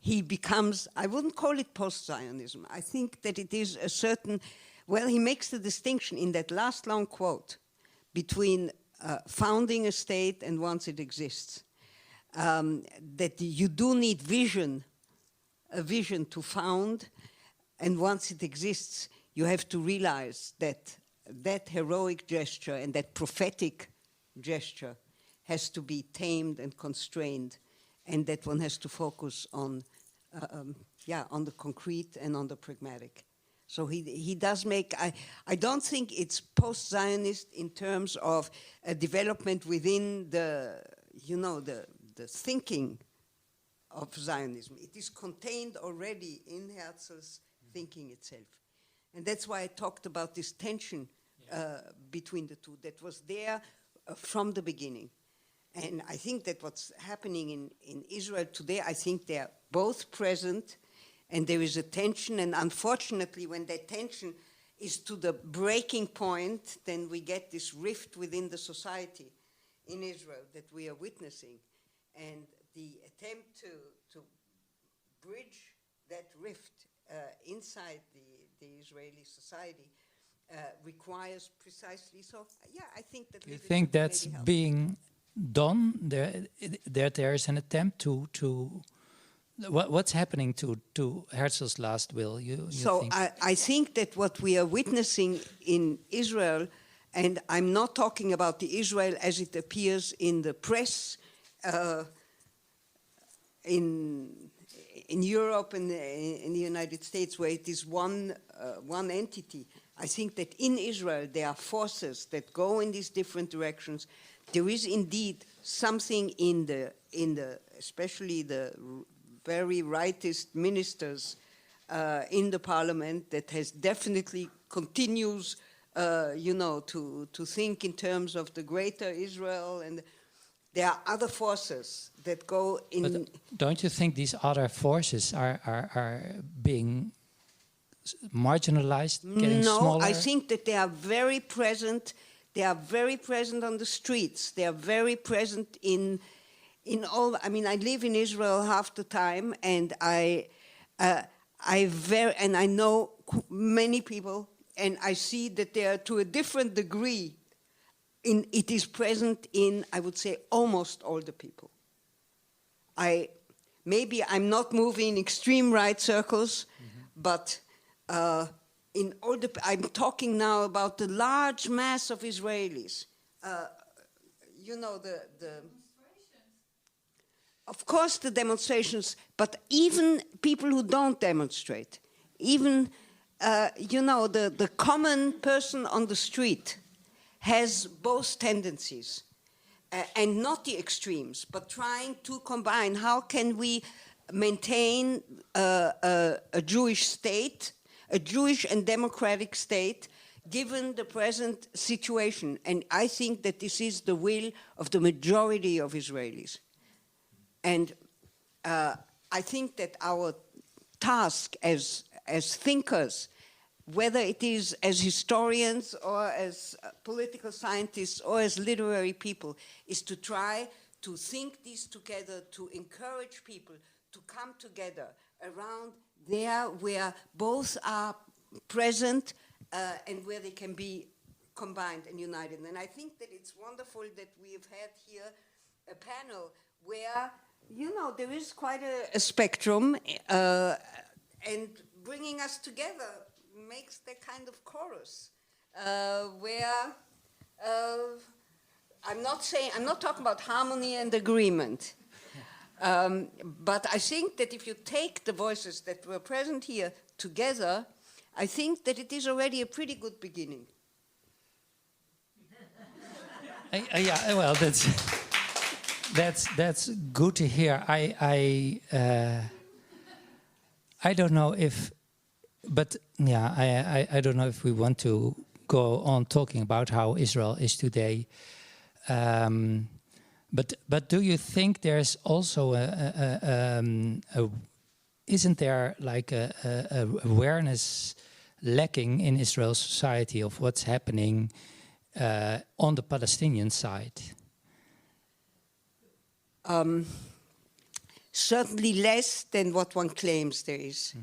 he becomes, I wouldn't call it post-Zionism. I think that it is a certain... Well, he makes the distinction in that last long quote between founding a state and once it exists. That you do need a vision to found, and once it exists, you have to realize that that heroic gesture and that prophetic gesture has to be tamed and constrained, and that one has to focus on the concrete and on the pragmatic. So he does make, I don't think it's post-Zionist in terms of a development within the thinking of Zionism. It is contained already in Herzl's thinking itself. And that's why I talked about this tension between the two that was there from the beginning. And I think that what's happening in Israel today, I think they're both present. And there is a tension, and unfortunately, when that tension is to the breaking point, then we get this rift within the society in Israel that we are witnessing. And the attempt to bridge that rift inside the Israeli society requires precisely so. Yeah, I think that... You think that's being done? There is an attempt to what's happening to Herzl's last will? So think? I think that what we are witnessing in Israel, and I'm not talking about the Israel as it appears in the press, in Europe and in the United States, where it is one entity. I think that in Israel there are forces that go in these different directions. There is indeed something in the especially the very rightist ministers in the parliament that has definitely continues, to think in terms of the greater Israel, and there are other forces that go in. But don't you think these other forces are being marginalized, getting smaller? No, I think that they are very present. They are very present on the streets. They are very present in all. I mean, I live in Israel half the time, and I know many people, and I see that they are to a different degree. It is present in, I would say, almost all the people. Maybe I'm not moving in extreme right circles, but in all I'm talking now about the large mass of Israelis. You know, of course the demonstrations, but even people who don't demonstrate, even, you know, the common person on the street has both tendencies. And not the extremes, but trying to combine. How can we maintain a Jewish state, a Jewish and democratic state, given the present situation? And I think that this is the will of the majority of Israelis. And I think that our task as thinkers, whether it is as historians or as political scientists or as literary people, is to try to think these together, to encourage people to come together around there where both are present and where they can be combined and united. And I think that it's wonderful that we have had here a panel where, you know, there is quite a spectrum and bringing us together makes that kind of chorus where I'm not talking about harmony and agreement, but I think that if you take the voices that were present here together, I think that it is already a pretty good beginning. Yeah, well, that's good to hear. I don't know if. But yeah, I don't know if we want to go on talking about how Israel is today. But do you think there's also isn't there like a awareness lacking in Israel's society of what's happening on the Palestinian side? Certainly less than what one claims there is.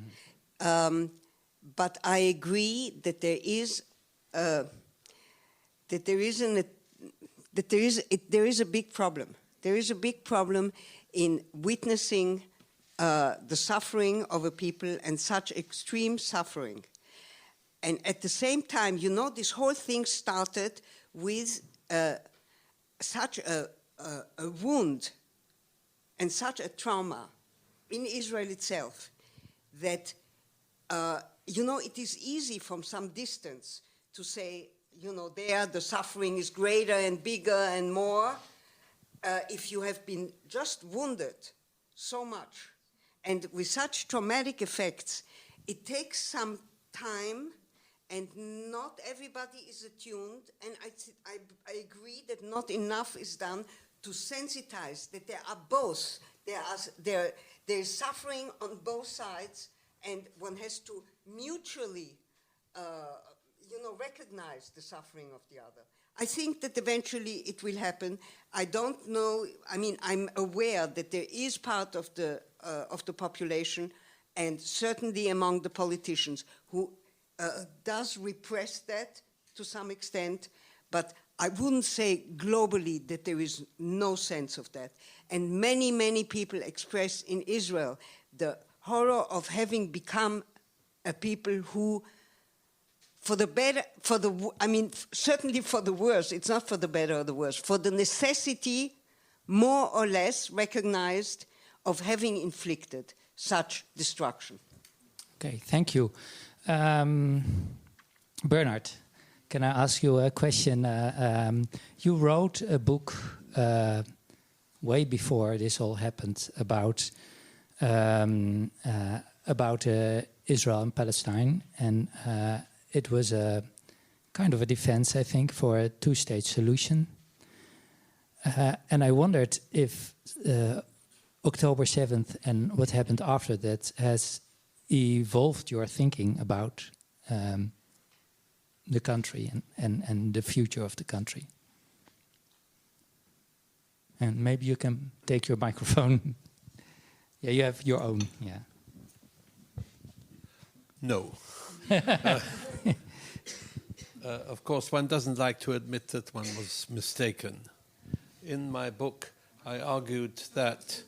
But I agree that there is a big problem. There is a big problem in witnessing the suffering of a people and such extreme suffering. And at the same time, you know, this whole thing started with such a wound and such a trauma in Israel itself that you know, it is easy from some distance to say, you know, there the suffering is greater and bigger and more if you have been just wounded so much. And with such traumatic effects, it takes some time and not everybody is attuned. And I agree that not enough is done to sensitize that there are both. There is suffering on both sides, and one has to mutually, you know, recognize the suffering of the other. I think that eventually it will happen. I don't know. I mean, I'm aware that there is part of the population, and certainly among the politicians, who does repress that to some extent. But I wouldn't say globally that there is no sense of that. And many, many people express in Israel the horror of having become a people who, for the better, certainly for the worse, it's not for the better or the worse, for the necessity, more or less recognized, of having inflicted such destruction. Okay, thank you. Bernard, can I ask you a question? You wrote a book way before this all happened about Israel and Palestine, and it was a kind of a defense, I think, for a two-state solution. And I wondered if October 7th and what happened after that has evolved your thinking about the country and the future of the country? And maybe you can take your microphone. Yeah, you have your own, yeah. No. Of course, one doesn't like to admit that one was mistaken. In my book, I argued that...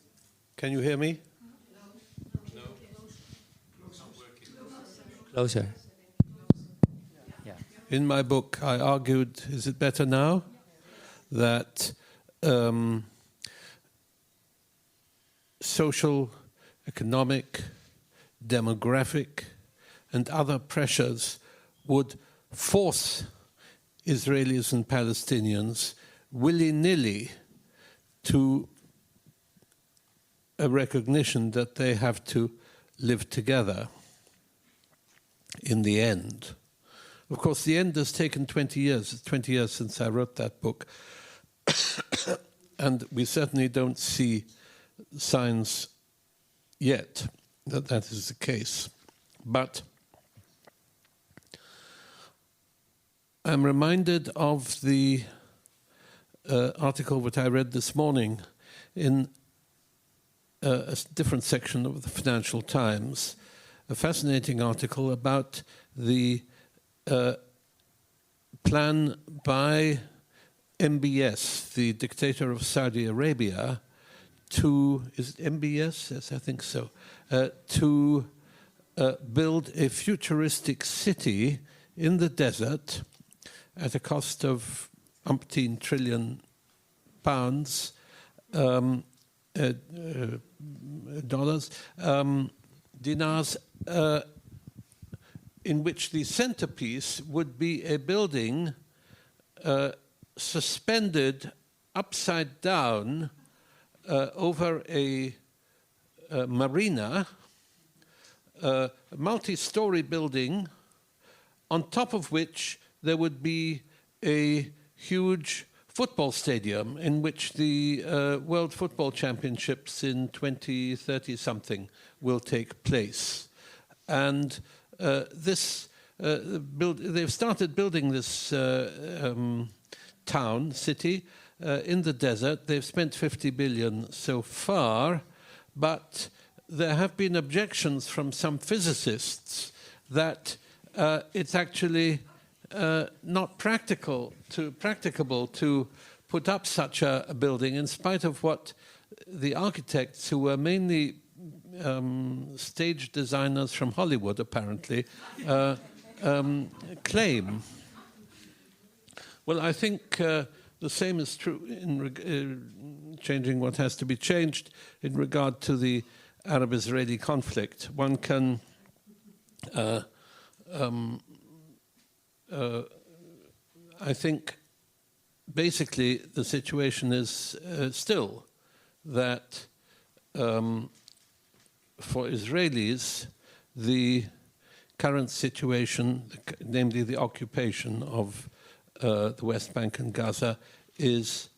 Can you hear me? No. Closer. Yeah. In my book, I argued, is it better now? That social, economic, demographic, and other pressures would force Israelis and Palestinians willy-nilly to a recognition that they have to live together in the end. Of course, the end has taken 20 years. It's 20 years since I wrote that book. And we certainly don't see signs yet that that is the case. But I'm reminded of the article that I read this morning in a different section of the Financial Times, a fascinating article about the plan by MBS, the dictator of Saudi Arabia, to, is it MBS? Yes, I think so, to build a futuristic city in the desert at a cost of umpteen trillion pounds, dollars, dinars, in which the centerpiece would be a building suspended upside down over a marina, a multi-story building, on top of which there would be a huge football stadium in which the World Football Championships in 2030-something will take place. And they've started building this town, city, in the desert. They've spent 50 billion so far, but there have been objections from some physicists that it's actually not practicable to put up such a building, in spite of what the architects, who were mainly stage designers from Hollywood, apparently, claim. Well, I think the same is true in changing what has to be changed in regard to the Arab-Israeli conflict. One can I think basically the situation is still that for Israelis, the current situation, namely the occupation of the West Bank and Gaza, is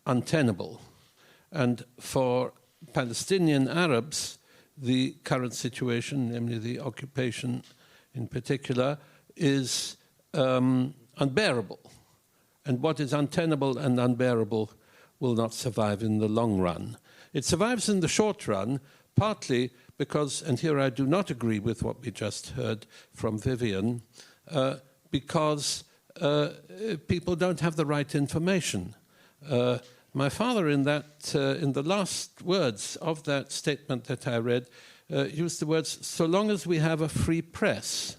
untenable. And for Palestinian Arabs, the current situation, namely the occupation in particular, is unbearable. And what is untenable and unbearable will not survive in the long run. It survives in the short run, partly because, and here I do not agree with what we just heard from Vivian, because people don't have the right information. My father, in the last words of that statement that I read, used the words, "so long as we have a free press."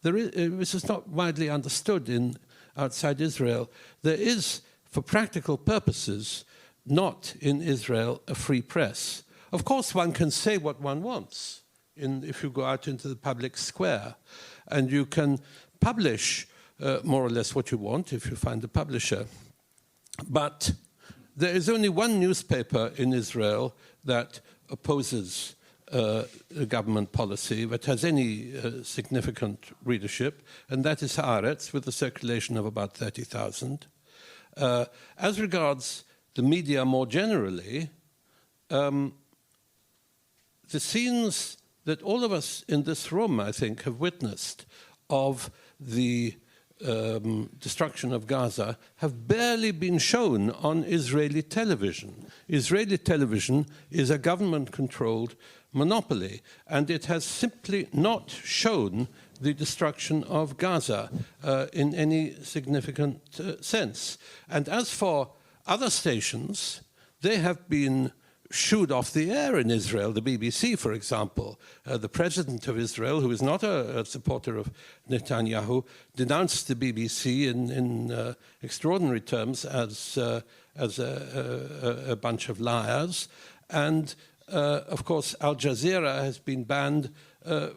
This is not widely understood outside Israel. There is, for practical purposes, not in Israel a free press. Of course, one can say what one wants if you go out into the public square, and you can publish more or less what you want if you find a publisher. But there is only one newspaper in Israel that opposes government policy, that has any significant readership, and that is Haaretz, with a circulation of about 30,000. As regards the media more generally, the scenes that all of us in this room, I think, have witnessed of the destruction of Gaza have barely been shown on Israeli television. Israeli television is a government-controlled monopoly, and it has simply not shown the destruction of Gaza in any significant sense. And as for other stations, they have been shooed off the air in Israel. The BBC, for example, the president of Israel, who is not a supporter of Netanyahu, denounced the BBC in extraordinary terms as a bunch of liars. And of course, Al Jazeera has been banned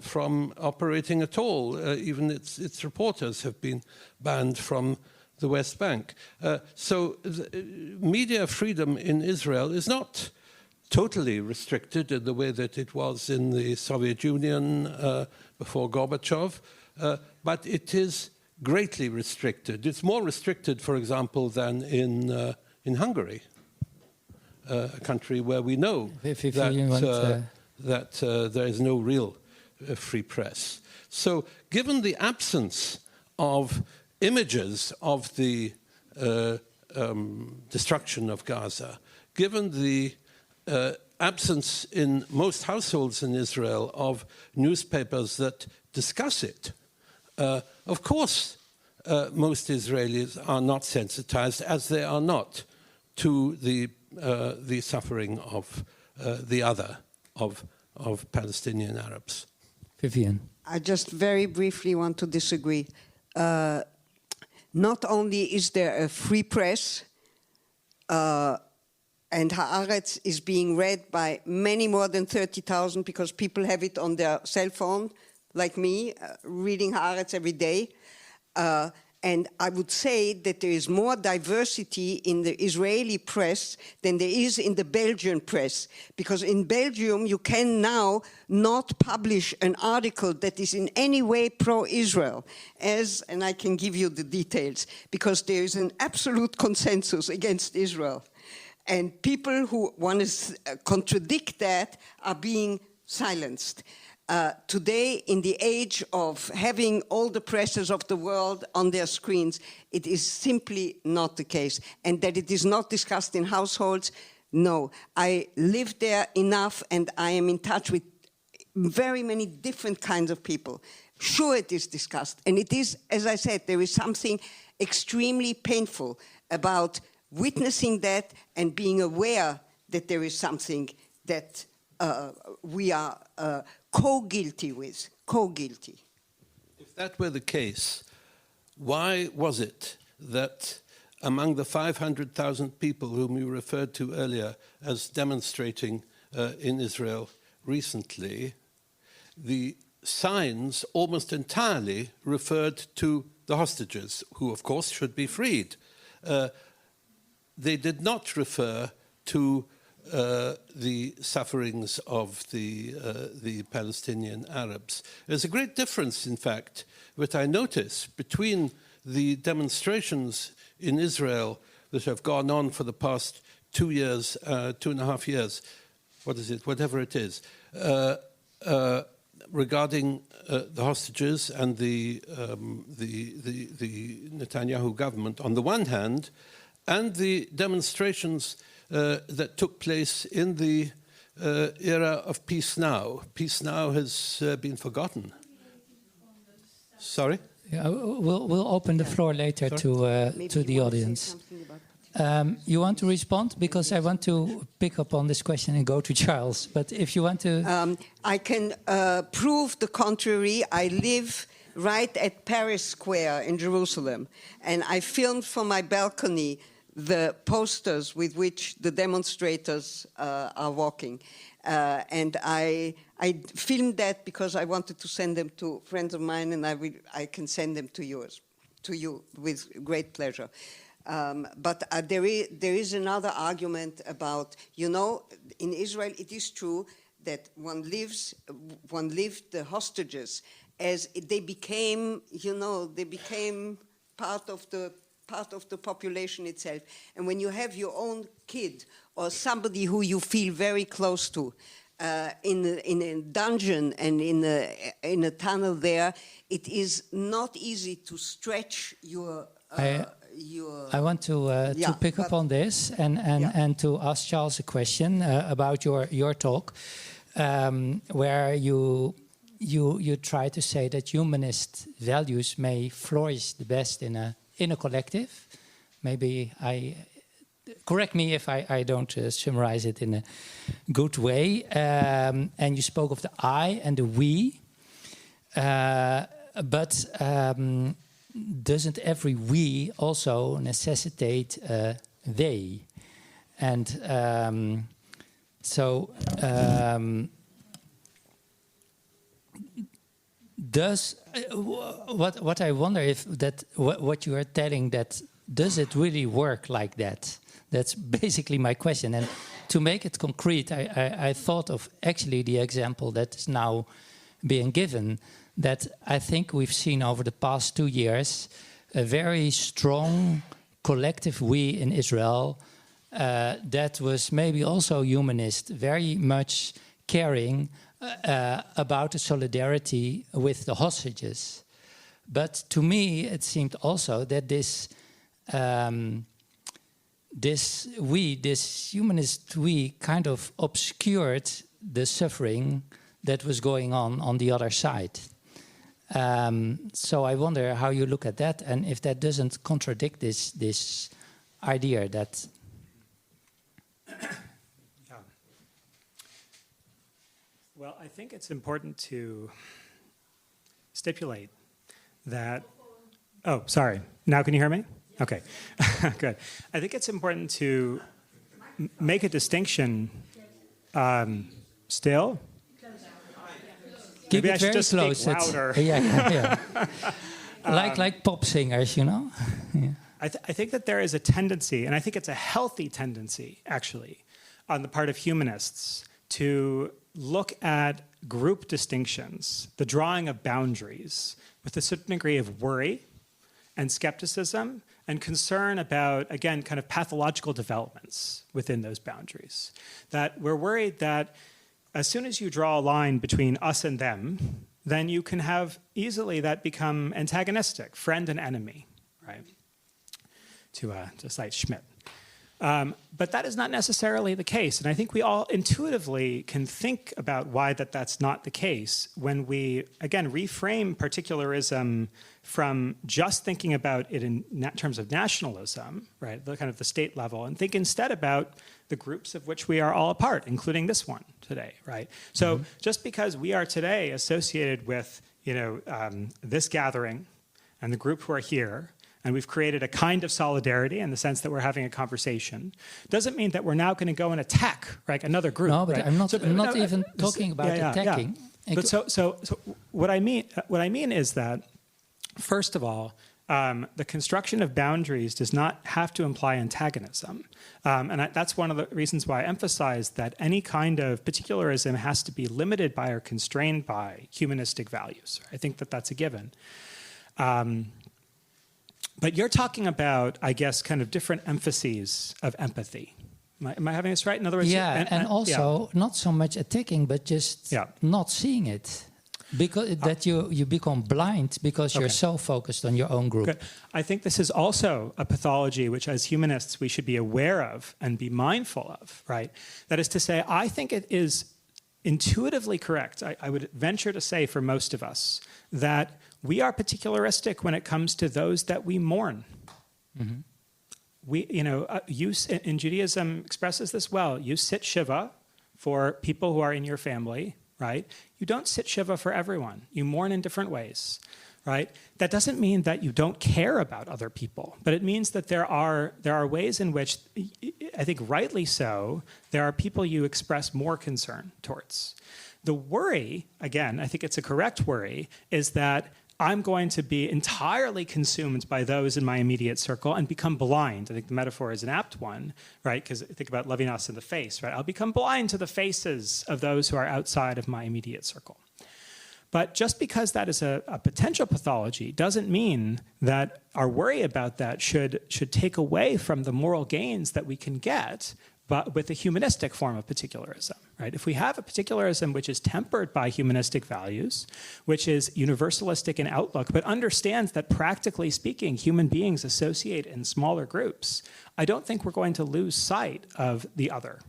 from operating at all. Even its reporters have been banned from the West Bank. So media freedom in Israel is not totally restricted in the way that it was in the Soviet Union before Gorbachev, but it is greatly restricted. It's more restricted, for example, than in Hungary, a country where we know that there is no real free press. So given the absence of images of the destruction of Gaza, given the absence in most households in Israel of newspapers that discuss it, of course most Israelis are not sensitized, as they are not, to the suffering of the other, of Palestinian Arabs. Vivian. I just very briefly want to disagree. Not only is there a free press, and Haaretz is being read by many more than 30,000 because people have it on their cell phone, like me, reading Haaretz every day. And I would say that there is more diversity in the Israeli press than there is in the Belgian press. Because in Belgium, you can now not publish an article that is in any way pro-Israel, and I can give you the details, because there is an absolute consensus against Israel. And people who want to contradict that are being silenced. Today, in the age of having all the presses of the world on their screens, it is simply not the case. And that it is not discussed in households, no. I live there enough, and I am in touch with very many different kinds of people. Sure, it is discussed. And it is, as I said, there is something extremely painful about witnessing that and being aware that there is something that we are co-guilty with, co-guilty. If that were the case, why was it that among the 500,000 people whom you referred to earlier as demonstrating in Israel recently, the signs almost entirely referred to the hostages, who of course should be freed? They did not refer to the sufferings of the Palestinian Arabs. There's a great difference, in fact, that I notice between the demonstrations in Israel that have gone on for the past 2 years, 2.5 years, whatever it is, regarding the hostages and the Netanyahu government on the one hand, and the demonstrations that took place in the era of Peace Now. Peace Now has been forgotten. Sorry? Yeah, we'll open the floor later to the audience. You want to respond? Because I want to pick up on this question and go to Charles. But if you want to... I can prove the contrary. I live right at Paris Square in Jerusalem. And I filmed from my balcony the posters with which the demonstrators are walking. And I filmed that because I wanted to send them to friends of mine, and I can send them to you with great pleasure. But there is another argument about, in Israel it is true that one lived the hostages as they became, they became part of the population itself. And when you have your own kid or somebody who you feel very close to in a dungeon and in a tunnel there, it is not easy to stretch your. I want to pick up on this and to ask Charles a question about your talk, where you try to say that humanist values may flourish the best in a collective. Maybe correct me if I don't summarize it in a good way. And you spoke of the I and the we, but doesn't every we also necessitate they? And does what I wonder if that what you are telling, that does it really work like that? That's basically my question. And to make it concrete, I thought of actually the example that is now being given, that I think we've seen over the past 2 years a very strong collective we in Israel that was maybe also humanist, very much caring about the solidarity with the hostages. But to me, it seemed also that this humanist we kind of obscured the suffering that was going on the other side. So I wonder how you look at that, and if that doesn't contradict this idea that. Yeah. Well, I think it's important to stipulate that. Oh, sorry. Now can you hear me? Okay, good. I think it's important to make a distinction still. Keep Maybe it I should very just close. speak louder. Like pop singers, you know. Yeah. I think that there is a tendency, and I think it's a healthy tendency, actually, on the part of humanists to look at group distinctions, the drawing of boundaries, with a certain degree of worry and skepticism and concern about, again, kind of pathological developments within those boundaries. That we're worried that as soon as you draw a line between us and them, then you can have easily that become antagonistic, friend and enemy, right? To cite Schmidt. But that is not necessarily the case. And I think we all intuitively can think about why that's not the case when we, again, reframe particularism from just thinking about it in terms of nationalism, right, the kind of the state level, and think instead about the groups of which we are all a part, including this one today, right? So just because we are today associated with, this gathering and the group who are here, and we've created a kind of solidarity in the sense that we're having a conversation, doesn't mean that we're now going to go and attack, right, another group. No, but right? I'm not even talking about attacking. Yeah. But so what I mean is that, first of all, the construction of boundaries does not have to imply antagonism. And that's one of the reasons why I emphasize that any kind of particularism has to be limited by or constrained by humanistic values. I think that that's a given. But you're talking about, I guess, kind of different emphases of empathy. Am I having this right? In other words, and also not so much attacking, but just not seeing it. Because that you become blind because you're so focused on your own group. Good. I think this is also a pathology which, as humanists, we should be aware of and be mindful of, right? That is to say, I think it is intuitively correct, I would venture to say for most of us, that we are particularistic when it comes to those that we mourn. Mm-hmm. Use in Judaism expresses this well. You sit Shiva for people who are in your family, right? You don't sit Shiva for everyone. You mourn in different ways, right? That doesn't mean that you don't care about other people, but it means that there are ways in which, I think rightly so, there are people you express more concern towards. The worry, again, I think it's a correct worry, is that I'm going to be entirely consumed by those in my immediate circle and become blind. I think the metaphor is an apt one, right? Because think about Levinas in the face, right? I'll become blind to the faces of those who are outside of my immediate circle. But just because that is a potential pathology doesn't mean that our worry about that should take away from the moral gains that we can get but with a humanistic form of particularism, right? If we have a particularism which is tempered by humanistic values, which is universalistic in outlook, but understands that practically speaking, human beings associate in smaller groups, I don't think we're going to lose sight of the other,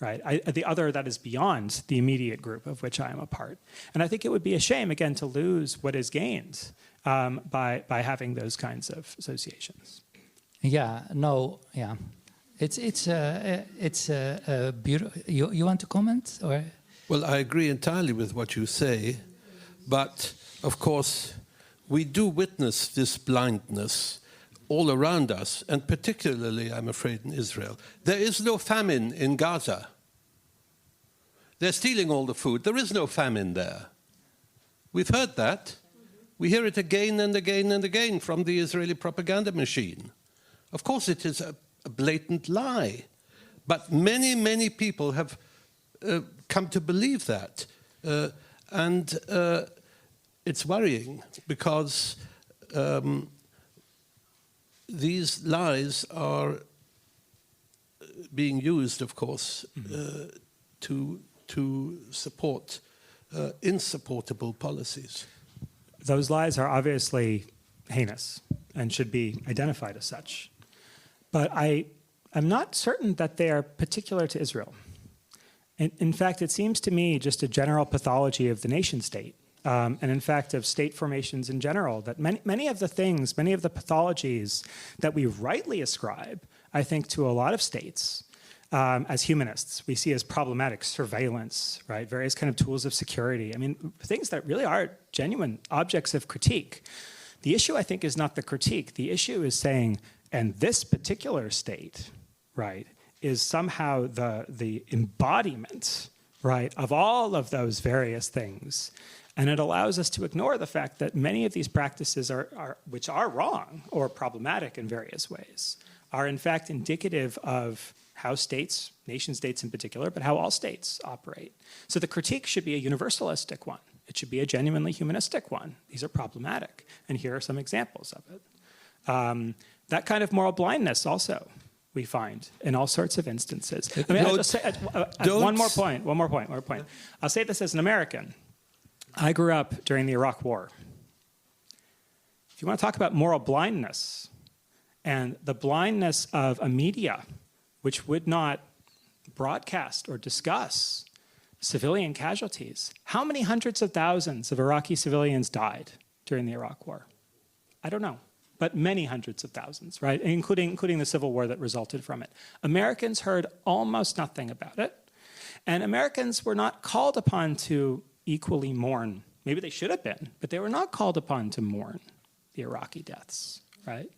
right? The other that is beyond the immediate group of which I am a part. And I think it would be a shame, again, to lose what is gained by having those kinds of associations. Yeah, no, yeah. It's beautiful. You want to comment, or? Well, I agree entirely with what you say, but of course we do witness this blindness all around us, and particularly, I'm afraid, in Israel. There is no famine in Gaza. They're stealing all the food. There is no famine there. We've heard that. We hear it again and again and again from the Israeli propaganda machine. Of course, it is a blatant lie. But many, many people have come to believe that. And it's worrying because these lies are being used, of course, to support insupportable policies. Those lies are obviously heinous and should be identified as such. But I'm not certain that they are particular to Israel. In fact, it seems to me just a general pathology of the nation state, and in fact of state formations in general, that many of the pathologies that we rightly ascribe, I think, to a lot of states as humanists, we see as problematic: surveillance, right? Various kind of tools of security. I mean, things that really are genuine objects of critique. The issue, I think, is not the critique. The issue is saying, and this particular state, right, is somehow the embodiment, right, of all of those various things. And it allows us to ignore the fact that many of these practices which are wrong or problematic in various ways, are in fact indicative of how states, nation states in particular, but how all states operate. So the critique should be a universalistic one. It should be a genuinely humanistic one. These are problematic, and here are some examples of it. That kind of moral blindness also we find in all sorts of instances. I mean, I'll just say one more point. I'll say this as an American. I grew up during the Iraq War. If you want to talk about moral blindness and the blindness of a media which would not broadcast or discuss civilian casualties, how many hundreds of thousands of Iraqi civilians died during the Iraq War? I don't know, but many hundreds of thousands, right? Including the civil war that resulted from it. Americans heard almost nothing about it, and Americans were not called upon to equally mourn. Maybe they should have been, but they were not called upon to mourn the Iraqi deaths, right?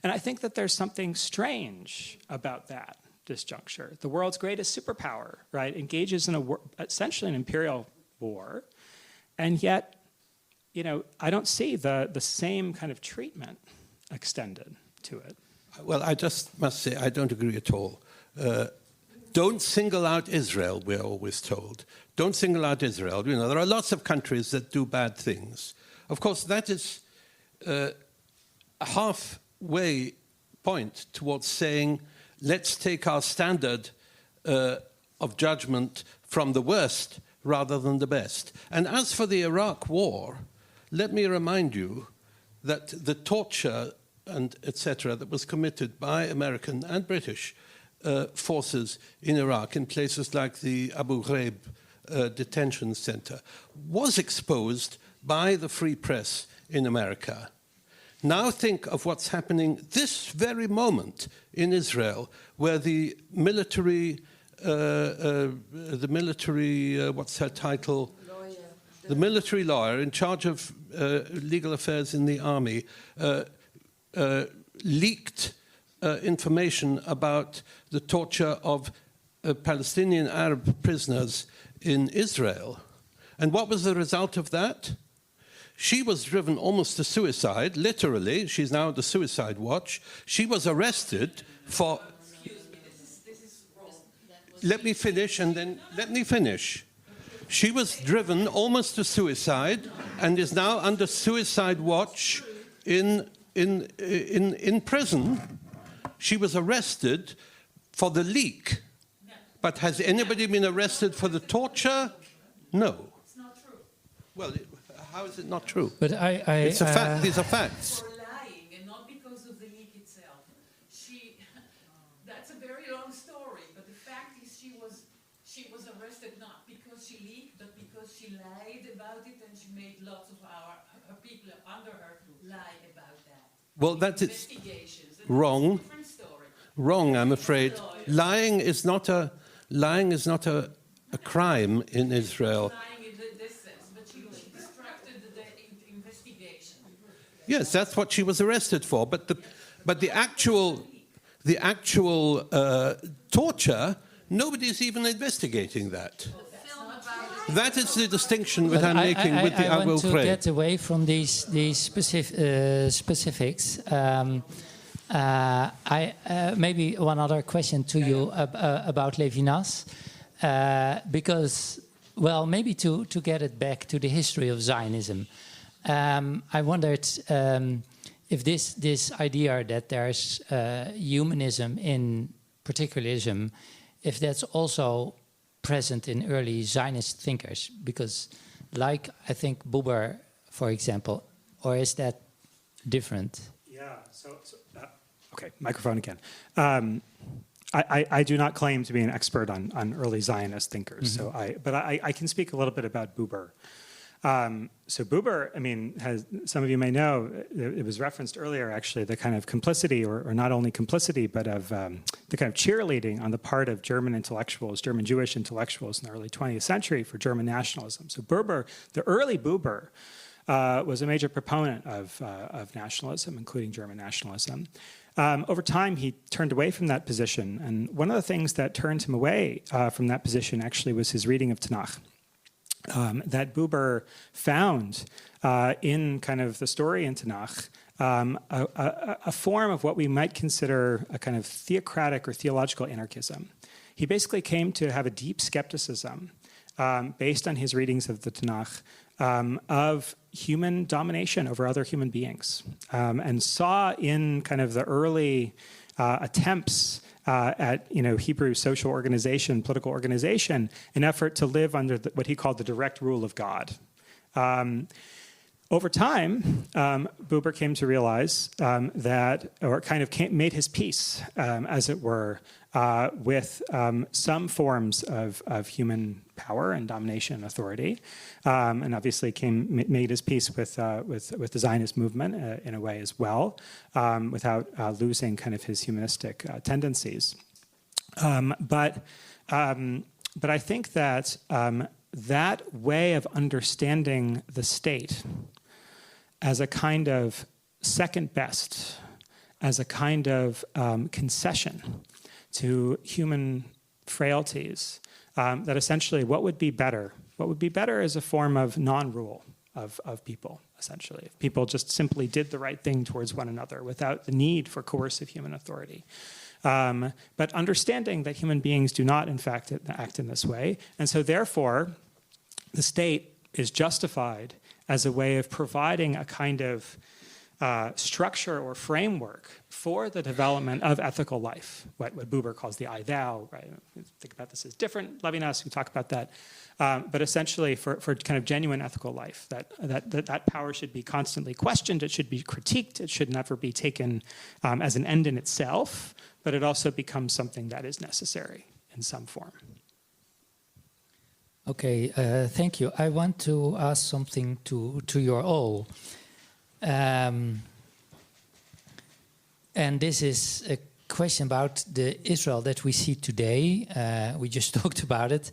And I think that there's something strange about that disjuncture. The world's greatest superpower, right, engages in essentially an imperial war, and yet, you know, I don't see the same kind of treatment extended to it. Well, I just must say I don't agree at all. Don't single out Israel, we're always told. Don't single out Israel. You know, there are lots of countries that do bad things. Of course, that is a halfway point towards saying, let's take our standard of judgment from the worst rather than the best. And as for the Iraq War, let me remind you that the torture and etc. that was committed by American and British forces in Iraq in places like the Abu Ghraib detention center was exposed by the free press in America. Now think of what's happening this very moment in Israel, where the military, what's her title? Lawyer. The military lawyer in charge of legal affairs in the army leaked information about the torture of Palestinian Arab prisoners in Israel. And what was the result of that? She was driven almost to suicide, literally. She's now at the suicide watch. She was arrested for... Excuse me, this is wrong. Let me finish, and then let me finish. She was driven almost to suicide and is now under suicide watch in prison. She was arrested for the leak But has anybody been arrested for the torture? No. It's not true. Well, how is it not true? But It's a fact. These are facts. For lying and not because of the leak itself. That's a very long story, but the fact is she was arrested not because she leaked, but because she lied about it, and she made lots of her people under her lie about that. Well, that is Investigations. wrong. That's a different story. Wrong, I'm afraid. Lying is not a crime in Israel. Lying in this sense, but she distracted the investigation. Yes, that's what she was arrested for. But the actual torture, nobody is even investigating that. That is the distinction that I'm making with the I will want to pray. get away from these specifics. Maybe one other question to you about Levinas, because, well, maybe to get it back to the history of Zionism. I wondered if this idea that there's humanism in particularism, if that's also present in early Zionist thinkers, because like I think Buber, for example, or is that different? Yeah, okay, microphone again. I do not claim to be an expert on early Zionist thinkers, but I can speak a little bit about Buber. So Buber, I mean, some of you may know, it was referenced earlier, actually, the kind of complicity, or not only complicity, but of the kind of cheerleading on the part of German intellectuals, German Jewish intellectuals in the early 20th century for German nationalism. So Buber, the early Buber, was a major proponent of nationalism, including German nationalism. Over time, he turned away from that position, and one of the things that turned him away from that position actually was his reading of Tanakh. That Buber found in kind of the story in Tanakh a form of what we might consider a kind of theocratic or theological anarchism. He basically came to have a deep skepticism based on his readings of the Tanakh of human domination over other human beings, and saw in kind of the early attempts at Hebrew social organization, political organization, an effort to live under what he called the direct rule of God. Over time, Buber came to realize that, or kind of made his peace, as it were, with some forms of human power and domination and authority, and obviously made his peace with the Zionist movement in a way as well, without losing kind of his humanistic tendencies. But I think that that way of understanding the state as a kind of second best, as a kind of concession to human frailties, that essentially what would be better is a form of non-rule of people, essentially. If people just simply did the right thing towards one another without the need for coercive human authority. But understanding that human beings do not, in fact, act in this way. And so therefore, the state is justified as a way of providing a kind of structure or framework for the development of ethical life, what Buber calls the I-thou, right? Think about this as different. Levinas, we talk about that. But essentially for kind of genuine ethical life, that power should be constantly questioned, it should be critiqued, it should never be taken as an end in itself, but it also becomes something that is necessary in some form. Okay, thank you. I want to ask something to you all. And this is a question about the Israel that we see today. We just talked about it.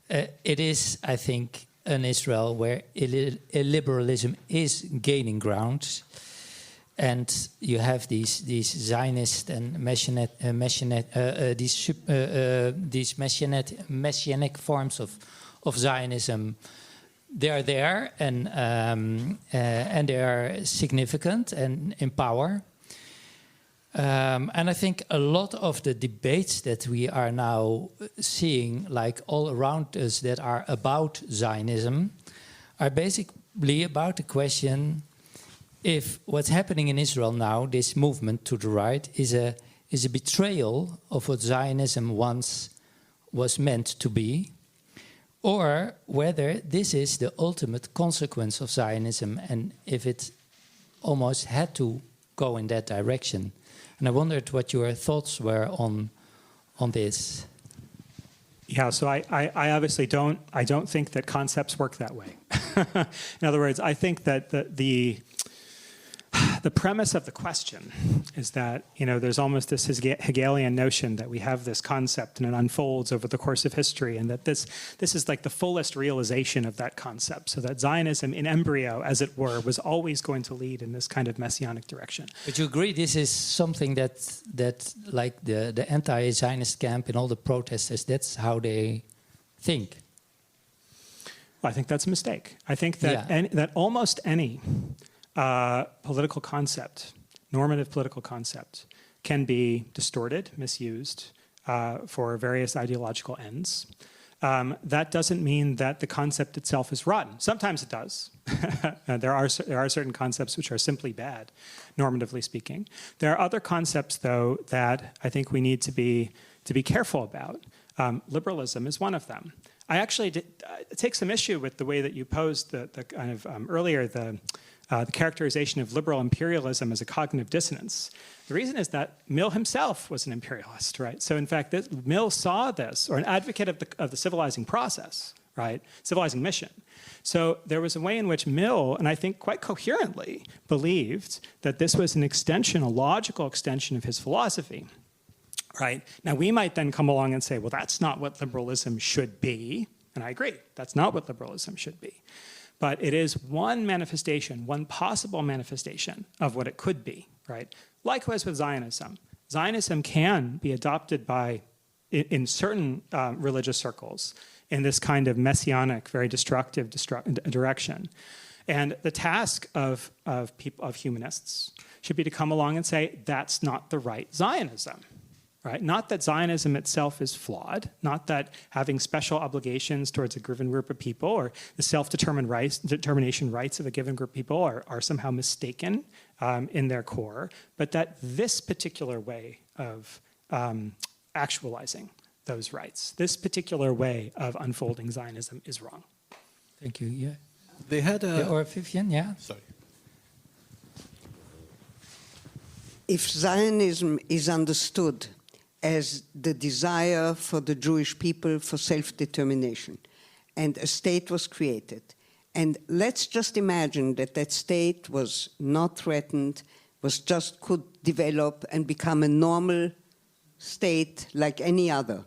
It is, I think, an Israel where illiberalism is gaining ground. And you have these Zionist and these messianic forms of Zionism. They are there, and they are significant and in power. And I think a lot of the debates that we are now seeing, like all around us, that are about Zionism, are basically about the question if what's happening in Israel now, this movement to the right, is a betrayal of what Zionism once was meant to be, or whether this is the ultimate consequence of Zionism and if it almost had to go in that direction. And I wondered what your thoughts were on this. Yeah, so I obviously don't think that concepts work that way. In other words, I think that the premise of the question is that, there's almost this Hegelian notion that we have this concept and it unfolds over the course of history, and that this is like the fullest realization of that concept, so that Zionism in embryo, as it were, was always going to lead in this kind of messianic direction. But you agree this is something that like the anti-Zionist camp and all the protesters, that's how they think? I think that's a mistake. I think that that almost any political concept, normative political concept, can be distorted, misused for various ideological ends. That doesn't mean that the concept itself is rotten. Sometimes it does. There are certain concepts which are simply bad, normatively speaking. There are other concepts, though, that I think we need to be careful about. Liberalism is one of them. I actually take some issue with the way that you posed the kind of earlier the characterization of liberal imperialism as a cognitive dissonance. The reason is that Mill himself was an imperialist, right? So in fact, Mill saw this, or an advocate of the civilizing process, right? Civilizing mission. So there was a way in which Mill, and I think quite coherently, believed that this was an extension, a logical extension of his philosophy. Right? Now, we might then come along and say, well, that's not what liberalism should be. And I agree, that's not what liberalism should be. But it is one manifestation, one possible manifestation of what it could be, right? Likewise with Zionism. Zionism can be adopted in certain religious circles in this kind of messianic, very destructive direction. And the task of humanists should be to come along and say, that's not the right Zionism. Right? Not that Zionism itself is flawed, not that having special obligations towards a given group of people or the self-determination rights of a given group of people are somehow mistaken in their core, but that this particular way of actualizing those rights, this particular way of unfolding Zionism is wrong. Thank you. Yeah. They had a... Or Vivian, yeah? Sorry. If Zionism is understood as the desire for the Jewish people for self-determination, and a state was created. And let's just imagine that that state was not threatened, could develop and become a normal state like any other.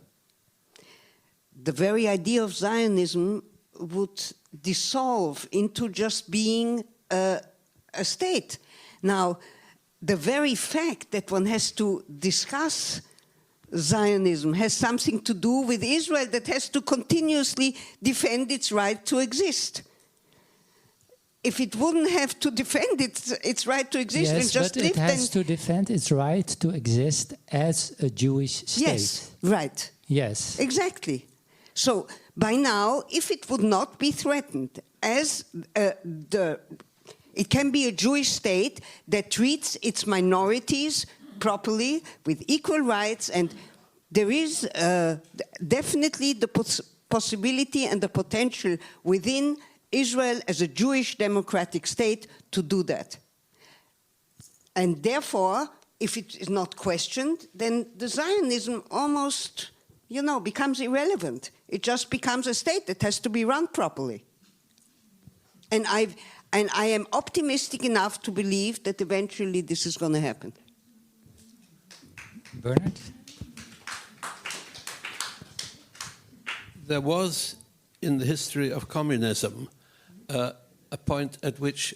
The very idea of Zionism would dissolve into just being a state. Now, the very fact that one has to discuss Zionism has something to do with Israel that has to continuously defend its right to exist. If it wouldn't have to defend its right to exist and just live, it has to defend its right to exist as a Jewish state. Yes, right. Yes. Exactly. So by now, if it would not be threatened as it can be a Jewish state that treats its minorities properly with equal rights, and there is definitely the possibility and the potential within Israel as a Jewish democratic state to do that. And therefore, if it is not questioned, then the Zionism almost, becomes irrelevant. It just becomes a state that has to be run properly. And I am optimistic enough to believe that eventually this is going to happen. Bernard? There was, in the history of communism, a point at which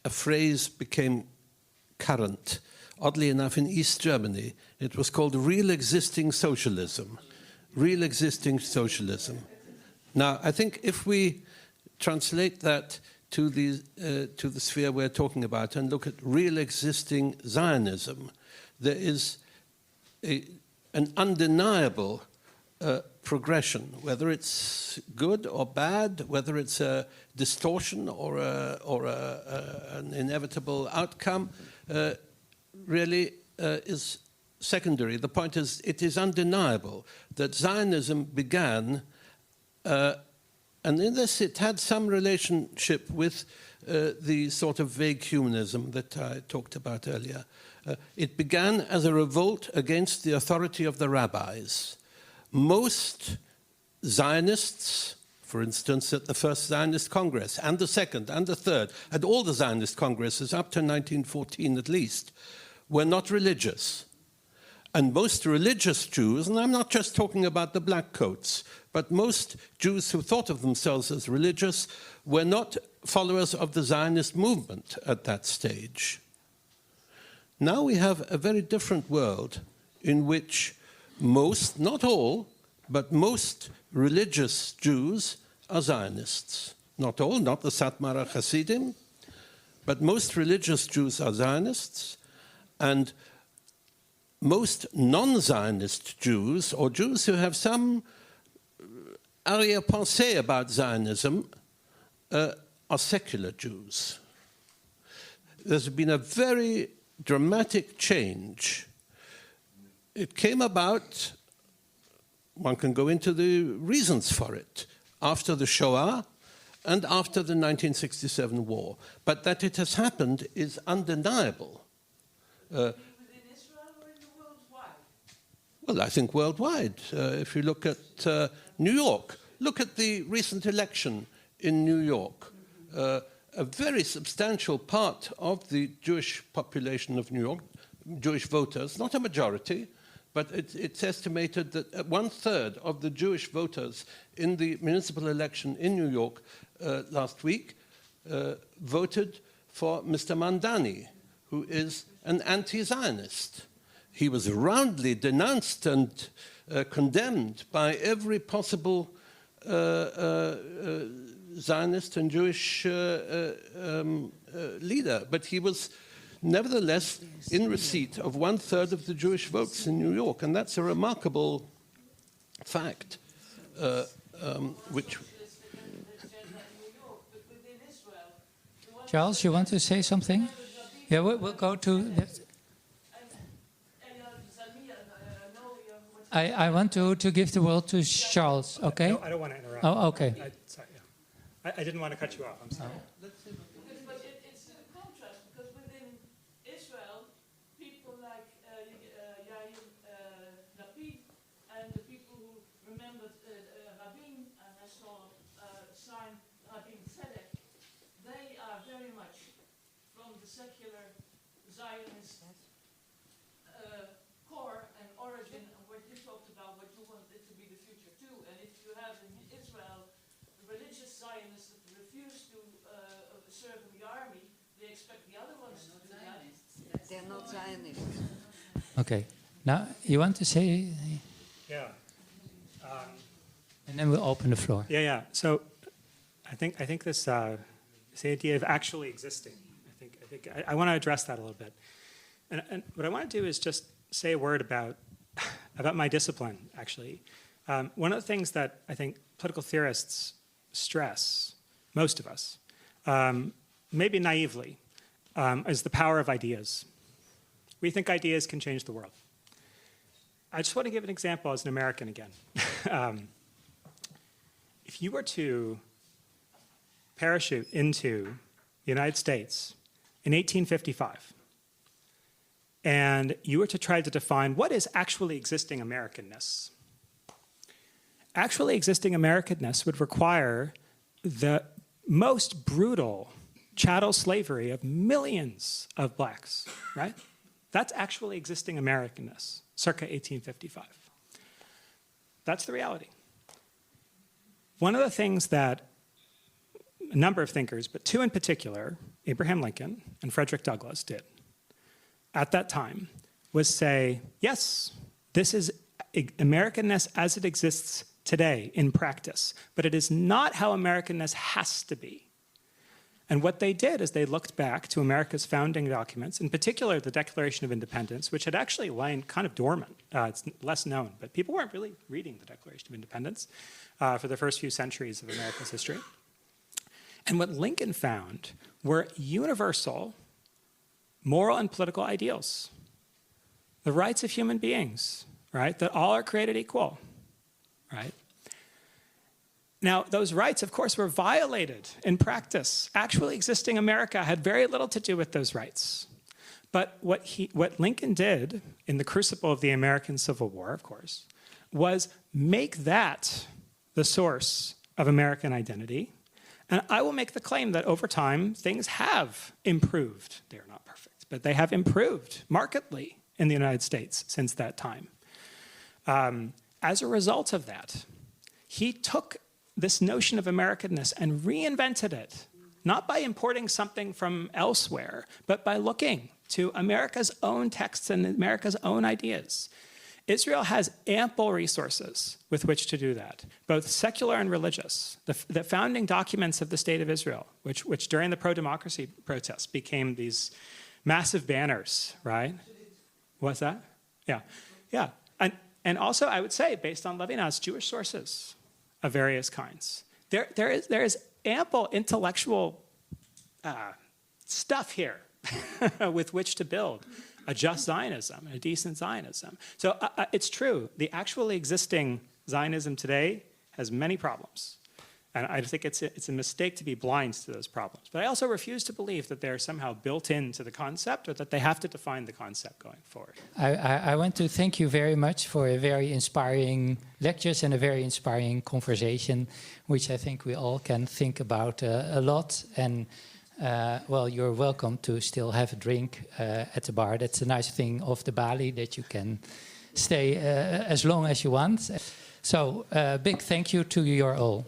a phrase became current. Oddly enough, in East Germany, it was called real existing socialism. Real existing socialism. Now, I think if we translate that to the sphere we're talking about and look at real existing Zionism, there is an undeniable progression, whether it's good or bad, whether it's a distortion or an inevitable outcome, really is secondary. The point is, it is undeniable that Zionism began, and in this it had some relationship with the sort of vague humanism that I talked about earlier. It began as a revolt against the authority of the rabbis. Most Zionists, for instance, at the first Zionist Congress, and the second, and the third, and all the Zionist Congresses up to 1914 at least, were not religious. And most religious Jews, and I'm not just talking about the black coats, but most Jews who thought of themselves as religious were not followers of the Zionist movement at that stage. Now we have a very different world in which most, not all, but most religious Jews are Zionists. Not all, not the Satmar Hasidim, but most religious Jews are Zionists, and most non-Zionist Jews, or Jews who have some arrière-pensée about Zionism, are secular Jews. There's been a very dramatic change. It came about, one can go into the reasons for it, after the Shoah and after the 1967 war. But that it has happened is undeniable. Within Israel or in the worldwide? Well, I think worldwide. If you look at New York, look at the recent election in New York. A very substantial part of the Jewish population of New York, Jewish voters, not a majority, but it's estimated that 1/3 of the Jewish voters in the municipal election in New York last week voted for Mr. Mandani, who is an anti-Zionist. He was roundly denounced and condemned by every possible Zionist and Jewish leader, but he was nevertheless in receipt of 1/3 of the Jewish votes in New York, and that's a remarkable fact, which... Charles, you want to say something? Yeah, we'll go to... I want to give the word to Charles, okay? No, I don't want to interrupt. Oh, okay. Sorry, yeah. I didn't want to cut you off, I'm sorry. But it's a contrast, because within Israel, people like Yair Lapid and the people who remembered Rabin, and I saw sign Rabin Tzedek, they are very much from the secular Zionist core and origin, and what you talked about, what you want it to be the future too. And if you have in Israel religious Zionists that refuse to serve in the army, they expect the other ones to do that. They're not Zionists. Okay. Now, you want to say... Yeah. And then we'll open the floor. Yeah. So I think this idea of actually existing, I want to address that a little bit. And what I want to do is just say a word about my discipline, actually. One of the things that I think political theorists stress, most of us, maybe naively, is the power of ideas. We think ideas can change the world. I just want to give an example as an American again. If you were to parachute into the United States in 1855, and you were to try to define what is actually existing Americanness, actually existing Americanness would require the most brutal chattel slavery of millions of blacks, right? That's actually existing Americanness, circa 1855. That's the reality. One of the things that a number of thinkers, but two in particular, Abraham Lincoln and Frederick Douglass, did at that time was say, yes, this is Americanness as it exists today in practice, but it is not how Americanness has to be. And what they did is they looked back to America's founding documents, in particular the Declaration of Independence, which had actually lain kind of dormant. It's less known, but people weren't really reading the Declaration of Independence for the first few centuries of America's history. And what Lincoln found were universal moral and political ideals. the rights of human beings, right? That all are created equal, right? Now, those rights, of course, were violated in practice. Actually existing America had very little to do with those rights. But what Lincoln did in the crucible of the American Civil War, of course, was make that the source of American identity. And I will make the claim that over time, things have improved. They are not perfect, but they have improved markedly in the United States since that time. As a result of that, he took this notion of Americanness and reinvented it, not by importing something from elsewhere, but by looking to America's own texts and America's own ideas. Israel has ample resources with which to do that, both secular and religious. The founding documents of the State of Israel, which during the pro-democracy protests became these massive banners, right? What's that? Yeah, yeah. And also, I would say, based on Levinas, Jewish sources of various kinds. There is ample intellectual stuff here with which to build a just Zionism, a decent Zionism. So it's true, the actually existing Zionism today has many problems. And I think it's a mistake to be blind to those problems. But I also refuse to believe that they're somehow built into the concept or that they have to define the concept going forward. I want to thank you very much for a very inspiring lectures and a very inspiring conversation, which I think we all can think about a lot. And well, you're welcome to still have a drink at the bar. That's a nice thing of the Bali, that you can stay as long as you want. So big thank you to you all.